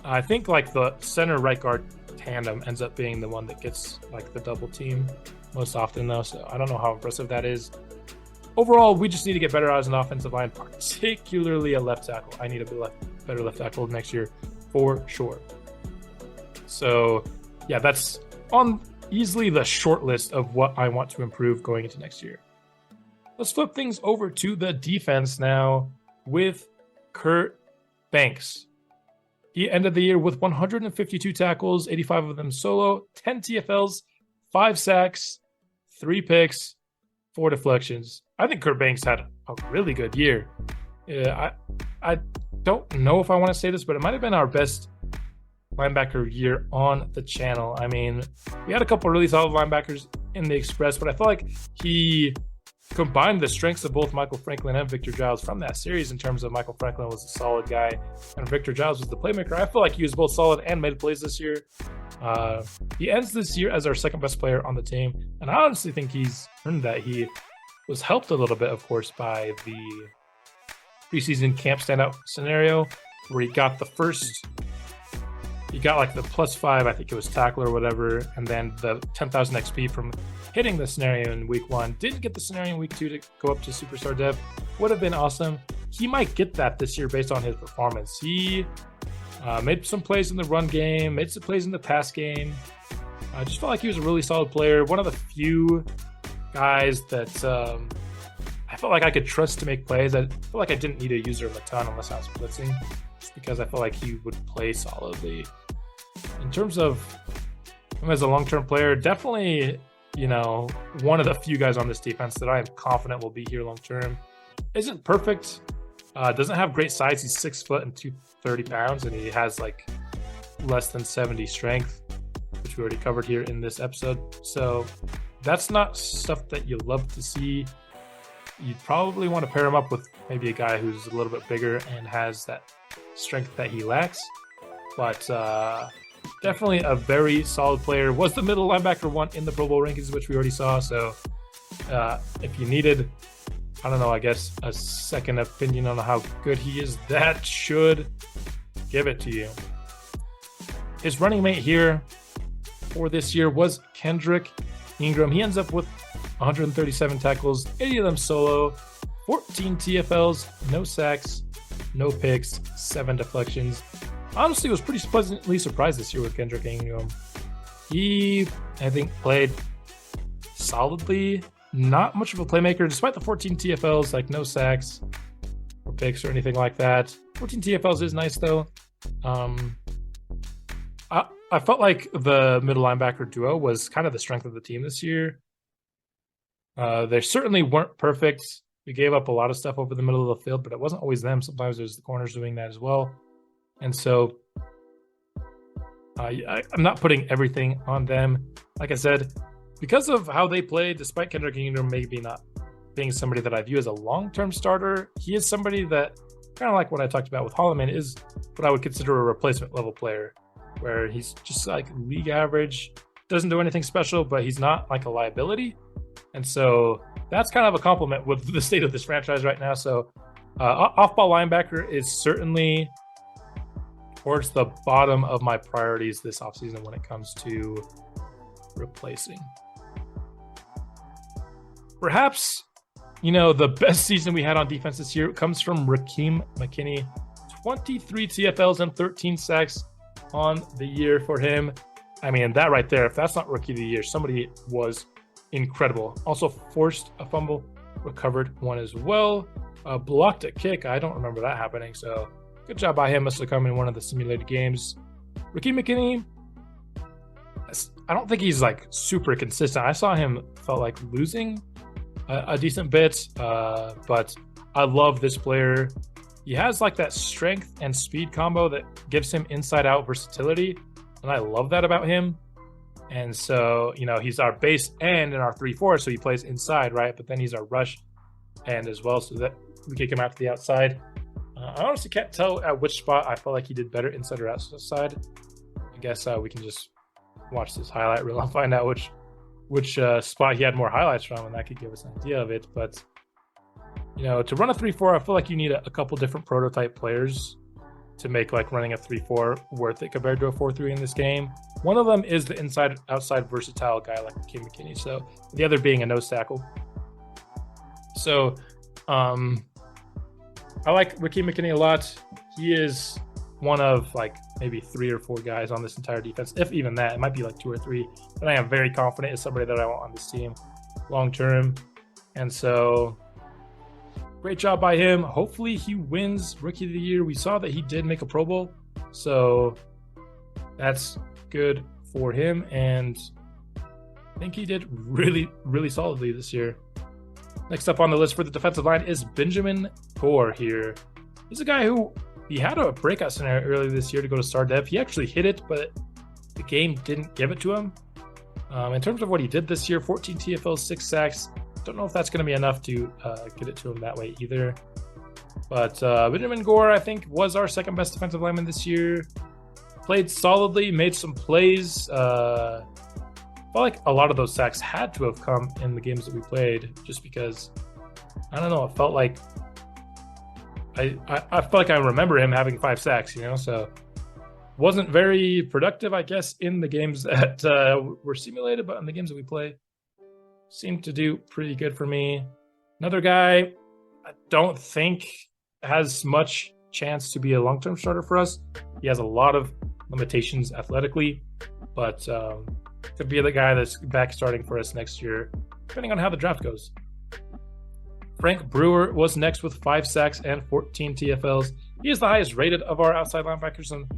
I think like the center right guard tandem ends up being the one that gets like the double team most often though, so I don't know how impressive that is. Overall, we just need to get better as an offensive line, particularly a left tackle. I need a better left tackle next year for sure. So yeah, that's on easily the short list of what I want to improve going into next year. Let's flip things over to the defense now with Kurt Banks. He ended the year with 152 tackles, 85 of them solo, 10 TFLs, 5 sacks, 3 picks, 4 deflections. I think Kurt Banks had a really good year. I don't know if I want to say this, but it might have been our best linebacker year on the channel. I mean, we had a couple really solid linebackers in the Express, but I feel like he combined the strengths of both Michael Franklin and Victor Giles from that series in terms of Michael Franklin was a solid guy and Victor Giles was the playmaker. I feel like he was both solid and made plays this year. He ends this year as our second best player on the team, and I honestly think he's earned that. He was helped a little bit, of course, by the preseason camp standout scenario where he got the +5, I think it was tackle or whatever, and then the 10,000 XP from hitting the scenario in week 1. Didn't get the scenario in week 2 to go up to superstar dev. Would have been awesome. He might get that this year based on his performance. He made some plays in the run game, made some plays in the pass game. I just felt like he was a really solid player. One of the few guys that I felt like I could trust to make plays. I felt like I didn't need to use him a ton unless I was blitzing, just because I felt like he would play solidly. In terms of him as a long-term player, definitely, one of the few guys on this defense that I am confident will be here long-term. Isn't perfect, doesn't have great size. He's 6 foot and 230 pounds, and he has like less than 70 strength, which we already covered here in this episode. So that's not stuff that you love to see. You'd probably want to pair him up with maybe a guy who's a little bit bigger and has that strength that he lacks. But definitely a very solid player. Was the middle linebacker one in the Pro Bowl rankings, which we already saw. So if you needed, I don't know, I guess a second opinion on how good he is, that should give it to you. His running mate here for this year was Kendrick Ingram. He ends up with 137 tackles, 80 of them solo, 14 TFLs, no sacks, no picks, 7 deflections. Honestly, was pretty pleasantly surprised this year with Kendrick Ingram. He, I think, played solidly. Not much of a playmaker, despite the 14 TFLs, like no sacks or picks or anything like that. 14 TFLs is nice, though. I felt like the middle linebacker duo was kind of the strength of the team this year. They certainly weren't perfect. We gave up a lot of stuff over the middle of the field, but it wasn't always them. Sometimes it was the corners doing that as well. And so I'm not putting everything on them. Like I said, because of how they played, despite Kendrick Ingram maybe not being somebody that I view as a long-term starter, he is somebody that, kind of like what I talked about with Holloman, is what I would consider a replacement level player, where he's just like league average, doesn't do anything special, but he's not like a liability. And so that's kind of a compliment with the state of this franchise right now. So off-ball linebacker is certainly towards the bottom of my priorities this offseason when it comes to replacing. Perhaps, the best season we had on defense this year comes from Raheem McKinney. 23 TFLs and 13 sacks on the year for him. I mean, that right there, if that's not rookie of the year, somebody was incredible. Also forced a fumble, recovered one as well. Blocked a kick. I don't remember that happening. So good job by him. Must have come in one of the simulated games. Raheem McKinney, I don't think he's like super consistent. I saw him felt like losing a decent bit, but I love this player. He has like that strength and speed combo that gives him inside out versatility, and I love that about him. And so, he's our base end in our 3-4, so he plays inside, right? But then he's our rush end as well, so that we kick him out to the outside. I honestly can't tell at which spot I felt like he did better, inside or outside. I guess we can just watch this highlight reel and find out which spot he had more highlights from, and that could give us an idea of it. But to run a 3-4, I feel like you need a couple different prototype players to make like running a 3-4 worth it compared to a 4-3 in this game. One of them is the inside outside versatile guy like Raheem McKinney, so the other being a nose tackle. So I like Raheem McKinney a lot. He is one of like maybe 3 or 4 guys on this entire defense, if even that. It might be like 2 or 3, but I am very confident is somebody that I want on this team long term. And so great job by him. Hopefully he wins Rookie of the Year. We saw that he did make a Pro Bowl, so that's good for him, and I think he did really, really solidly this year. Next up on the list for the defensive line is Benjamin Gore here. He's a guy who he had a breakout scenario earlier this year to go to Star Dev. He actually hit it, but the game didn't give it to him. In terms of what he did this year, 14 TFLs, 6 sacks. Don't know if that's going to be enough to get it to him that way either. But Benjamin Gore, I think, was our second best defensive lineman this year. Played solidly, made some plays. Felt like a lot of those sacks had to have come in the games that we played, just because, I don't know, it felt like I felt like I remember him having 5 sacks, so wasn't very productive, I guess, in the games that were simulated, but in the games that we play, seemed to do pretty good for me. Another guy I don't think has much chance to be a long-term starter for us. He has a lot of limitations athletically, but could be the guy that's back starting for us next year, depending on how the draft goes. Frank Brewer was next with 5 sacks and 14 TFLs. He is the highest rated of our outside linebackers and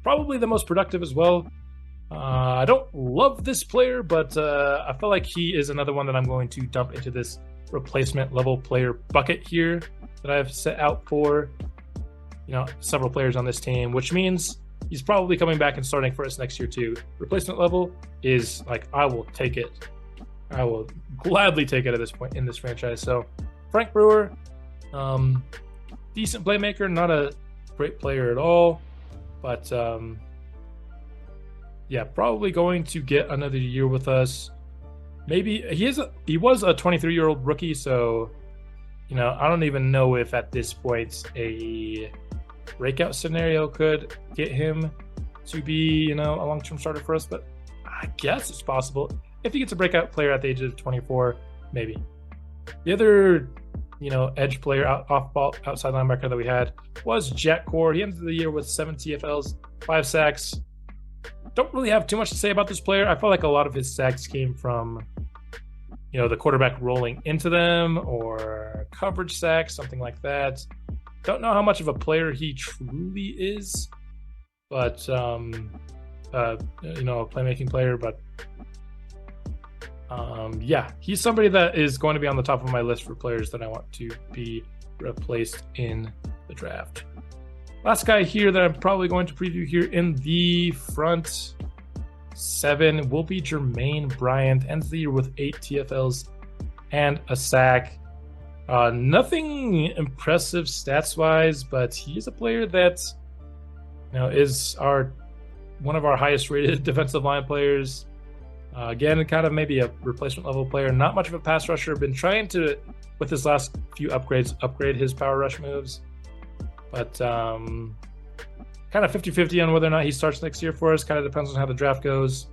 probably the most productive as well. I don't love this player, but I feel like he is another one that I'm going to dump into this replacement level player bucket here that I've set out for several players on this team, which means he's probably coming back and starting for us next year too. Replacement level is like, I will take it. I will gladly take it at this point in this franchise. So Frank Brewer, decent playmaker, not a great player at all, but probably going to get another year with us. Maybe he was a 23-year-old rookie, so I don't even know if at this point a breakout scenario could get him to be a long-term starter for us, but I guess it's possible. If he gets a breakout player at the age of 24, maybe. The other edge player off-ball outside linebacker that we had was Jack Core. He ended the year with 7 TFLs, 5 sacks. Don't really have too much to say about this player. I felt like a lot of his sacks came from the quarterback rolling into them or coverage sacks, something like that. Don't know how much of a player he truly is, but a playmaking player. But he's somebody that is going to be on the top of my list for players that I want to be replaced in the draft. Last guy here that I'm probably going to preview here in the front 7 will be Jermaine Bryant. Ends the year with 8 TFLs and a sack. Nothing impressive stats-wise, but he is a player that is one of our highest rated defensive line players. Again, kind of maybe a replacement level player. Not much of a pass rusher. Been trying to, with his last few upgrades, upgrade his power rush moves. But kind of 50-50 on whether or not he starts next year for us. Kind of depends on how the draft goes.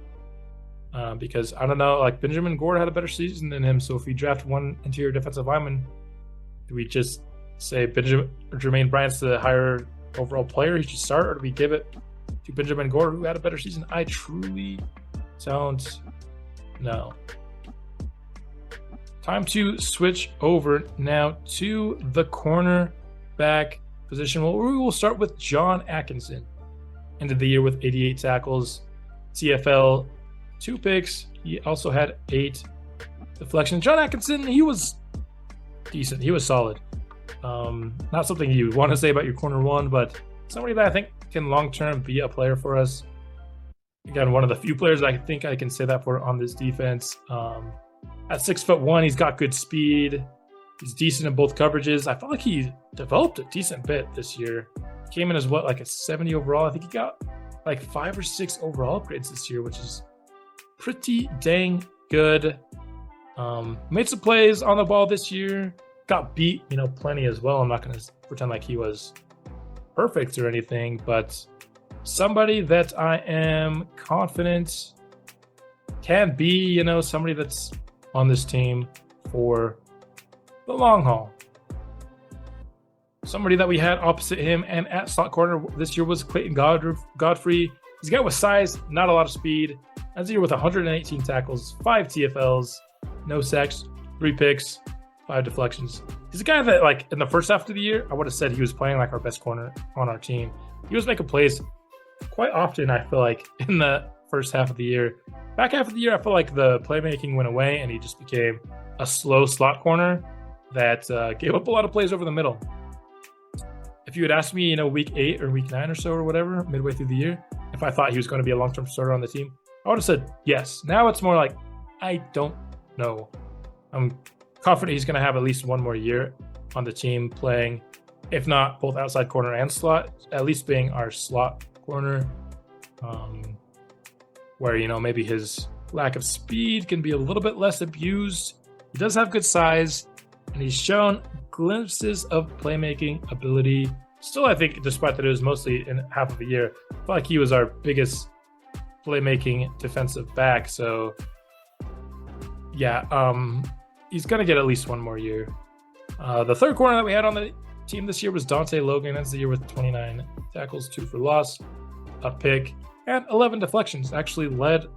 because I don't know, like Benjamin Gore had a better season than him. So if we draft one interior defensive lineman, do we just say Jermaine Bryant's the higher overall player he should start, or do we give it to Benjamin Gore, who had a better season? I truly don't know. Time to switch over now to the cornerback position. Well, we will start with John Atkinson. Ended the year with 88 tackles, TFL 2 picks. He also had 8 deflections. John Atkinson, he was decent. He was solid. Not something you want to say about your corner one, but somebody that I think can long-term be a player for us. Again, one of the few players I think I can say that for on this defense. At 6'1", he's got good speed. He's decent in both coverages. I felt like he developed a decent bit this year. Came in as like a 70 overall. I think he got like 5 or 6 overall upgrades this year, which is pretty dang good. Made some plays on the ball this year. Got beat, plenty as well. I'm not going to pretend like he was perfect or anything, but somebody that I am confident can be, somebody that's on this team for the long haul. Somebody that we had opposite him and at slot corner this year was Clayton Godfrey. He's a guy with size, not a lot of speed. That's a year with 118 tackles, 5 TFLs, no sacks, 3 picks, 5 deflections. He's a guy that, like, in the first half of the year, I would have said he was playing like our best corner on our team. He was making plays quite often, I feel like, in the first half of the year. Back half of the year, I feel like the playmaking went away and he just became a slow slot corner that gave up a lot of plays over the middle. If you had asked me, week 8 or week 9 or so or whatever, midway through the year, if I thought he was going to be a long-term starter on the team, I would have said yes. Now it's more like, I don't know. I'm confident he's going to have at least one more year on the team playing, if not both outside corner and slot, at least being our slot corner, where, maybe his lack of speed can be a little bit less abused. He does have good size, and he's shown glimpses of playmaking ability. Still, I think, despite that it was mostly in half of a year, I feel like he was our biggest playmaking defensive back. So, yeah, he's going to get at least one more year. The third corner that we had on the team this year was Dante Logan. That's the year with 29 tackles, 2 for loss, a pick, and 11 deflections. Actually led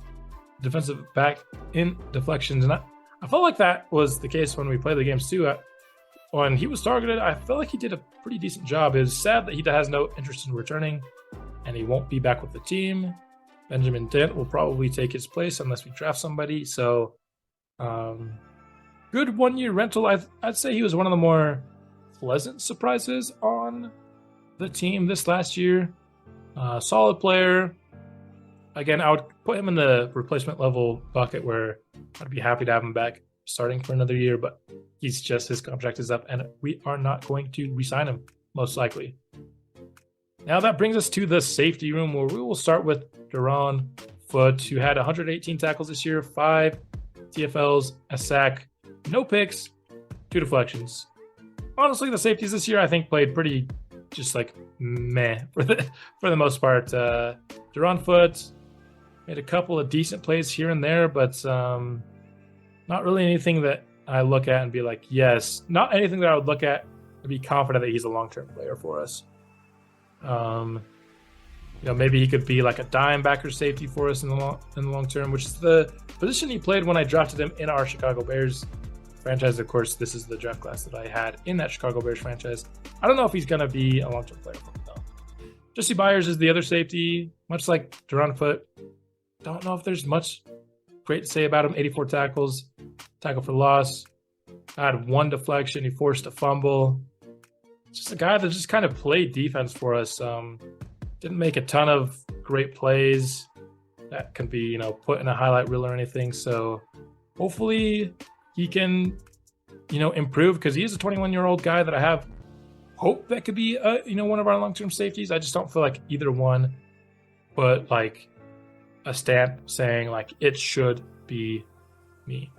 defensive back in deflections. And I felt like that was the case when we played the games too. When he was targeted, I felt like he did a pretty decent job. It is sad that he has no interest in returning, and he won't be back with the team. Benjamin Dent will probably take his place unless we draft somebody. So, good 1-year rental. I'd say he was one of the more pleasant surprises on the team this last year. Solid player. Again, I would put him in the replacement level bucket where I'd be happy to have him back starting for another year, but his contract is up and we are not going to re-sign him, most likely. Now that brings us to the safety room, where we will start with Duron Foote, who had 118 tackles this year, 5 TFLs, a sack, no picks, 2 deflections. Honestly, the safeties this year I think played pretty just like meh for the most part. Duron Foote made a couple of decent plays here and there, but not really anything that I look at and be like, yes. Not anything that I would look at and be confident that he's a long-term player for us. Maybe he could be like a dime backer safety for us in the long term, which is the position he played when I drafted him in our Chicago Bears franchise. Of course, this is the draft class that I had in that Chicago Bears franchise. I don't know if he's going to be a long-term player for me, though. Jesse Byers is the other safety, much like Duron Foote. Don't know if there's much great to say about him. 84 tackles, tackle for loss. Had 1 deflection. He forced a fumble. Just a guy that just kind of played defense for us. Didn't make a ton of great plays that can be, put in a highlight reel or anything. So hopefully he can, improve, because he is a 21-year-old guy that I have hope that could be, one of our long-term safeties. I just don't feel like either one put like a stamp saying like it should be me.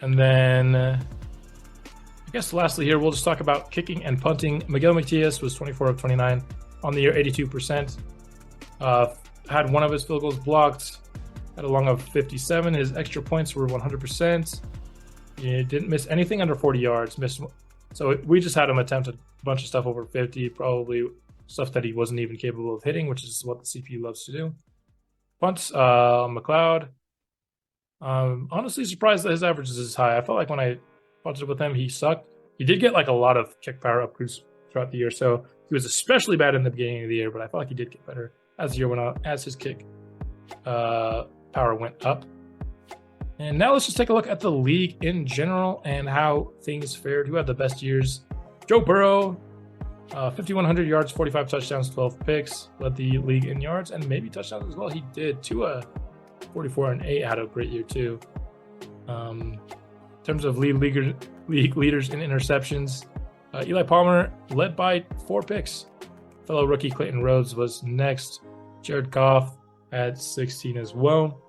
And then I guess lastly here, we'll just talk about kicking and punting. Miguel Matias was 24 of 29 on the year, 82%. had one of his field goals blocked, had a long of 57. His extra points were 100%. He didn't miss anything under 40 yards. So we just had him attempt a bunch of stuff over 50, probably stuff that he wasn't even capable of hitting, which is what the CPU loves to do. Punts, McLeod. Honestly surprised that his average is this high. I felt like when I punted with him, he sucked. He did get like a lot of kick power upgrades throughout the year, so he was especially bad in the beginning of the year, but I felt like he did get better as the year went on, as his kick power went up. And now let's just take a look at the league in general and how things fared. Who had the best years? Joe Burrow, 5,100 yards, 45 touchdowns, 12 picks, led the league in yards and maybe touchdowns as well. He did. Tua, 44 and 8, had a great year too. In terms of league leaders in interceptions, Eli Palmer led by 4 picks. Fellow rookie Clayton Rhodes was next. Jared Goff had 16 as well.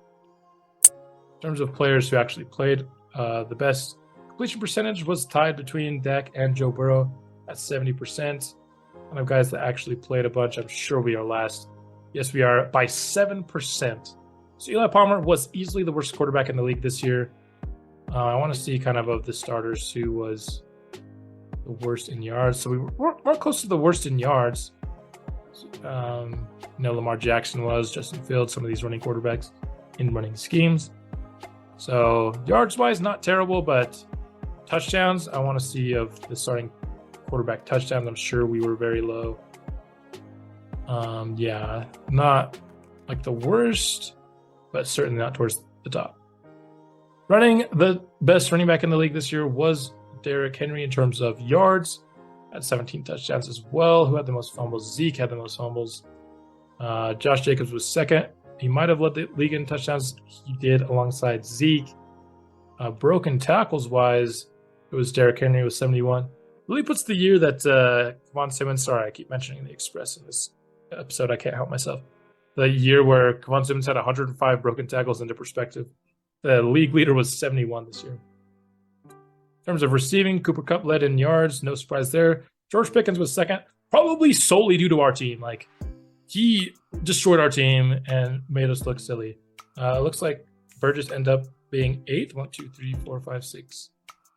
In terms of players who actually played, the best completion percentage was tied between Dak and Joe Burrow at 70%. And of guys that actually played a bunch, I'm sure we are last. Yes, we are by 7%. So Eli Palmer was easily the worst quarterback in the league this year. I want to see kind of the starters who was the worst in yards. So we were close to the worst in yards. Lamar Jackson was, Justin Fields, some of these running quarterbacks in running schemes. So yards-wise, not terrible, but touchdowns, I want to see of the starting quarterback touchdowns. I'm sure we were very low. Yeah, not like the worst, but certainly not towards the top. The best running back in the league this year was Derrick Henry in terms of yards, at 17 touchdowns as well. Who had the most fumbles? Zeke had the most fumbles. Josh Jacobs was second. He might have led the league in touchdowns. He did alongside Zeke. Broken tackles wise, it was Derrick Henry with 71. Really puts the year that Kevon Simmons, sorry, I keep mentioning the Express in this episode. I can't help myself. The year where Kevon Simmons had 105 broken tackles into perspective. The league leader was 71 this year. In terms of receiving, Cooper Kupp led in yards. No surprise there. George Pickens was second, probably solely due to our team. Like, he destroyed our team and made us look silly. Looks like Burgess ended up being 8th. 1, 2, 3, 4, 5, 6.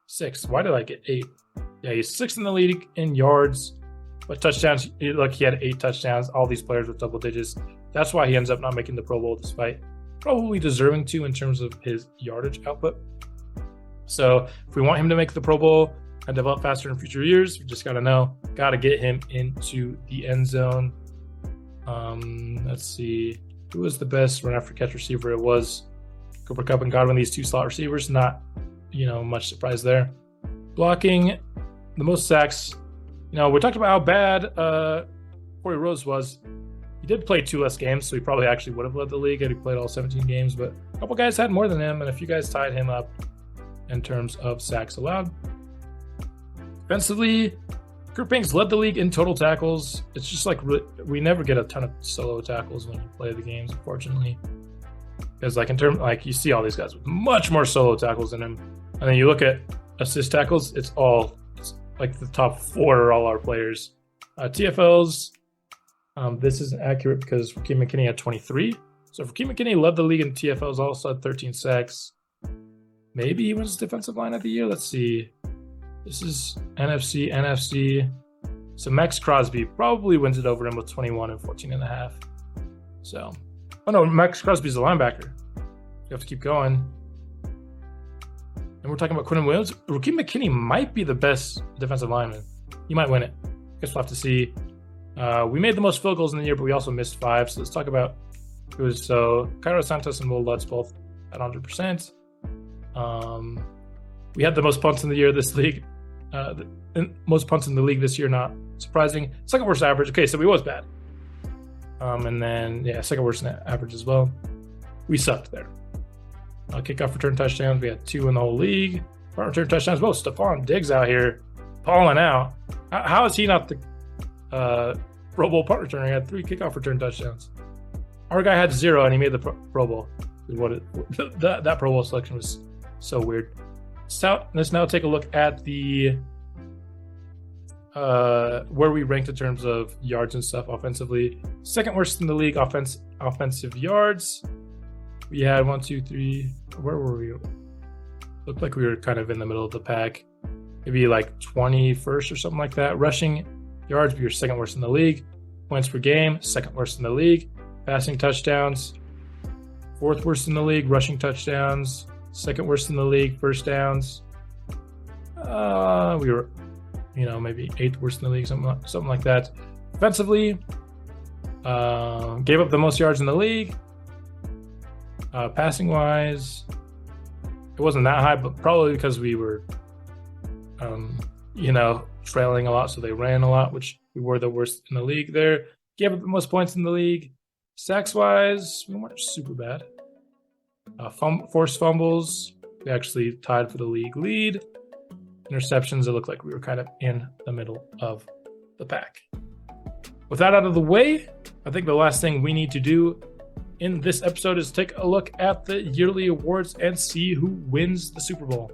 6. Why did I get 8? Yeah, he's 6th in the league in yards. But touchdowns, look, he had 8 touchdowns. All these players with double digits. That's why he ends up not making the Pro Bowl, despite probably deserving to in terms of his yardage output. So if we want him to make the Pro Bowl and develop faster in future years, we just got to get him into the end zone. Let's see. Who was the best run after catch receiver? It was Cooper Kupp and Godwin, these 2 slot receivers. Not, much surprise there. Blocking, the most sacks. We talked about how bad Corey Rose was. He did play 2 less games, so he probably actually would have led the league had he played all 17 games, but a couple guys had more than him, and a few guys tied him up in terms of sacks allowed. Defensively, Kurt Banks led the league in total tackles. It's just like we never get a ton of solo tackles when you play the games, unfortunately. Because you see all these guys with much more solo tackles than him. And then you look at assist tackles, it's like the top 4 are all our players. TFLs, this isn't accurate because Raheem McKinney had 23. So Raheem McKinney led the league in TFLs, also had 13 sacks. Maybe he wins defensive line of the year. Let's see. This is NFC. So Max Crosby probably wins it over him with 21 and 14.5. So, Max Crosby's a linebacker. You have to keep going. And we're talking about Quinton Williams. Raheem McKinney might be the best defensive lineman. He might win it. Guess we'll have to see. We made the most field goals in the year, but we also missed 5. So let's talk about who was Cairo Santos and Will Lutz both at 100%. We had the most punts in the year this league. Most punts in the league this year, not surprising. Second worst average. Okay, so we was bad. And then, second worst net average as well. We sucked there. Kickoff return touchdowns, we had 2 in the whole league. Punt return touchdowns, whoa, Stephon Diggs out here balling out. How is he not the Pro Bowl punt returner? He had 3 kickoff return touchdowns. Our guy had 0, and he made the Pro Bowl. That Pro Bowl selection was so weird. So let's now take a look at the where we ranked in terms of yards and stuff offensively. Second worst in the league offensive yards. We had 1, 2, 3. Where were we? Looked like we were kind of in the middle of the pack. Maybe like 21st or something like that. Rushing yards, we were second worst in the league. Points per game, second worst in the league. Passing touchdowns, fourth worst in the league. Rushing touchdowns, second worst in the league. First downs, we were, maybe eighth worst in the league, something like that. Offensively, gave up the most yards in the league. Passing wise, it wasn't that high, but probably because we were, trailing a lot, so they ran a lot, which we were the worst in the league there. Gave up the most points in the league. Sacks wise, we weren't super bad. Forced fumbles, we actually tied for the league lead. Interceptions, it looked like we were kind of in the middle of the pack. With that out of the way, I think the last thing we need to do in this episode is take a look at the yearly awards and see who wins the Super Bowl.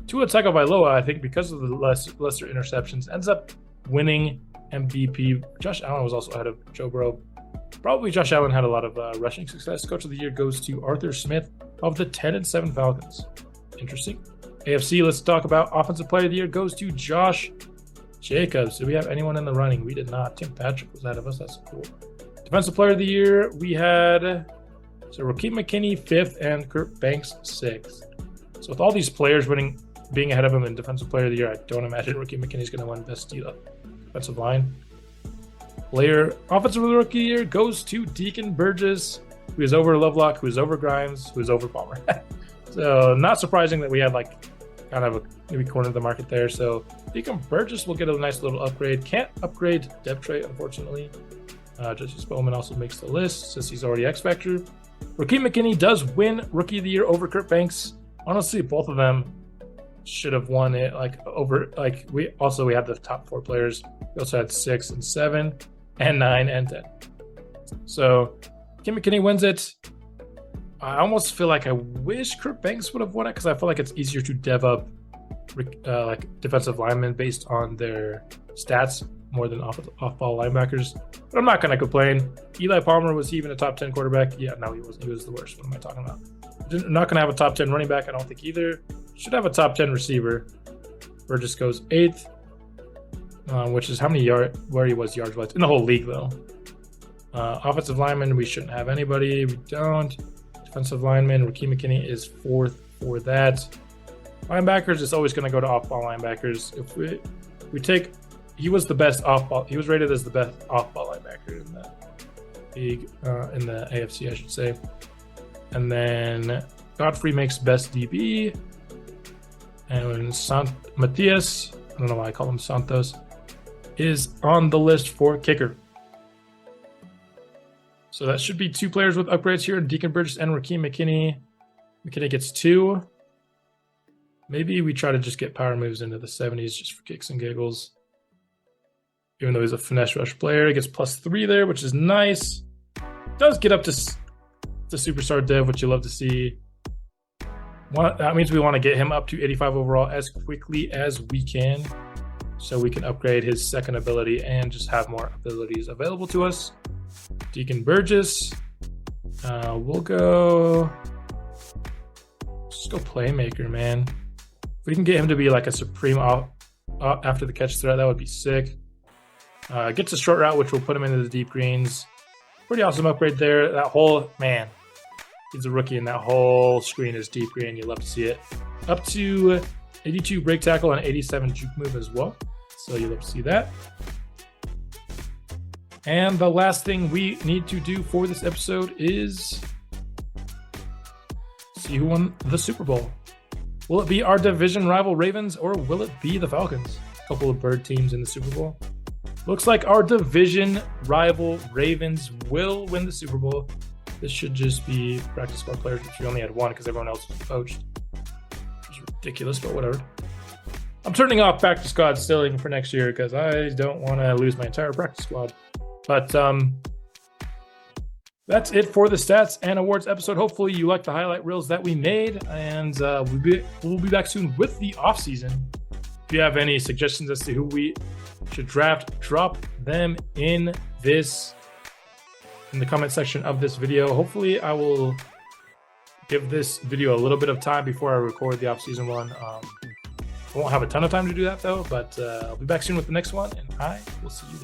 Tua Tagovailoa, I think, because of the lesser interceptions, ends up winning MVP. Josh Allen was also ahead of Joe Burrow. Probably Josh Allen had a lot of rushing success. Coach of the Year goes to Arthur Smith of the 10-7 Falcons. Interesting. AFC, let's talk about Offensive Player of the Year goes to Josh Jacobs. Did we have anyone in the running? We did not. Tim Patrick was ahead of us. That's cool. Defensive Player of the Year, we had Rakeem McKinney 5th and Kurt Banks 6th. So with all these players being ahead of him in Defensive Player of the Year, I don't imagine Rakeem McKinney's going to win Best Defensive Line. Offensive Rookie of the Year goes to Deacon Burgess, who is over Lovelock, who is over Grimes, who is over Palmer. So not surprising that we had kind of maybe cornered the market there. So Deacon Burgess will get a nice little upgrade. Can't upgrade depth trait, unfortunately. Justice Bowman also makes the list since he's already X Factor. Rakeem McKinney does win Rookie of the Year over Kurt Banks. Honestly, both of them should have won it. We had the top 4 players. We also had 6 and 7 and 9 and 10. So Rakeem McKinney wins it. I almost feel like I wish Kurt Banks would have won it because I feel like it's easier to dev up defensive linemen based on their stats more than off-ball linebackers. But I'm not going to complain. Eli Palmer, was he even a top 10 quarterback? Yeah, no, he wasn't. He was the worst. What am I talking about? Not going to have a top 10 running back, I don't think either. Should have a top 10 receiver. Burgess goes 8th, which is how many where he was yards-wise in the whole league, though. Offensive lineman, we shouldn't have anybody. We don't. Defensive lineman, Rakeem McKinney is 4th for that. Linebackers, it's always going to go to off-ball linebackers. If we take, he was the best off-ball. He was rated as the best off-ball linebacker in the league, in the AFC, I should say. And then Godfrey makes best DB. And Matthias, I don't know why I call him Santos, is on the list for kicker. So that should be 2 players with upgrades here, Deacon Burgess and Rakeem McKinney. McKinney gets 2. Maybe we try to just get power moves into the 70s just for kicks and giggles. Even though he's a finesse rush player, he gets +3 there, which is nice. Does get up to superstar dev, which you love to see. That means we want to get him up to 85 overall as quickly as we can so we can upgrade his second ability and just have more abilities available to us. Deacon Burgess. We'll go... Just go playmaker, man. If we can get him to be like a supreme after the catch threat, that would be sick. Gets a short route, which will put him into the deep greens. Pretty awesome upgrade there. That whole, man, he's a rookie, and that whole screen is deep green. You love to see it. Up to 82 break tackle and 87 juke move as well. So you love to see that. And the last thing we need to do for this episode is see who won the Super Bowl. Will it be our division rival Ravens, or will it be the Falcons? A couple of bird teams in the Super Bowl. Looks like our division rival Ravens will win the Super Bowl. This should just be practice squad players, which we only had 1 because everyone else was poached. Which is ridiculous, but whatever. I'm turning off practice squad still for next year because I don't want to lose my entire practice squad. But that's it for the stats and awards episode. Hopefully you like the highlight reels that we made, and we'll be back soon with the off season. If you have any suggestions as to who we should draft, drop them in the comment section of this video. Hopefully I will give this video a little bit of time before I record the off-season one. I won't have a ton of time to do that though, but I'll be back soon with the next one, and I will see you then.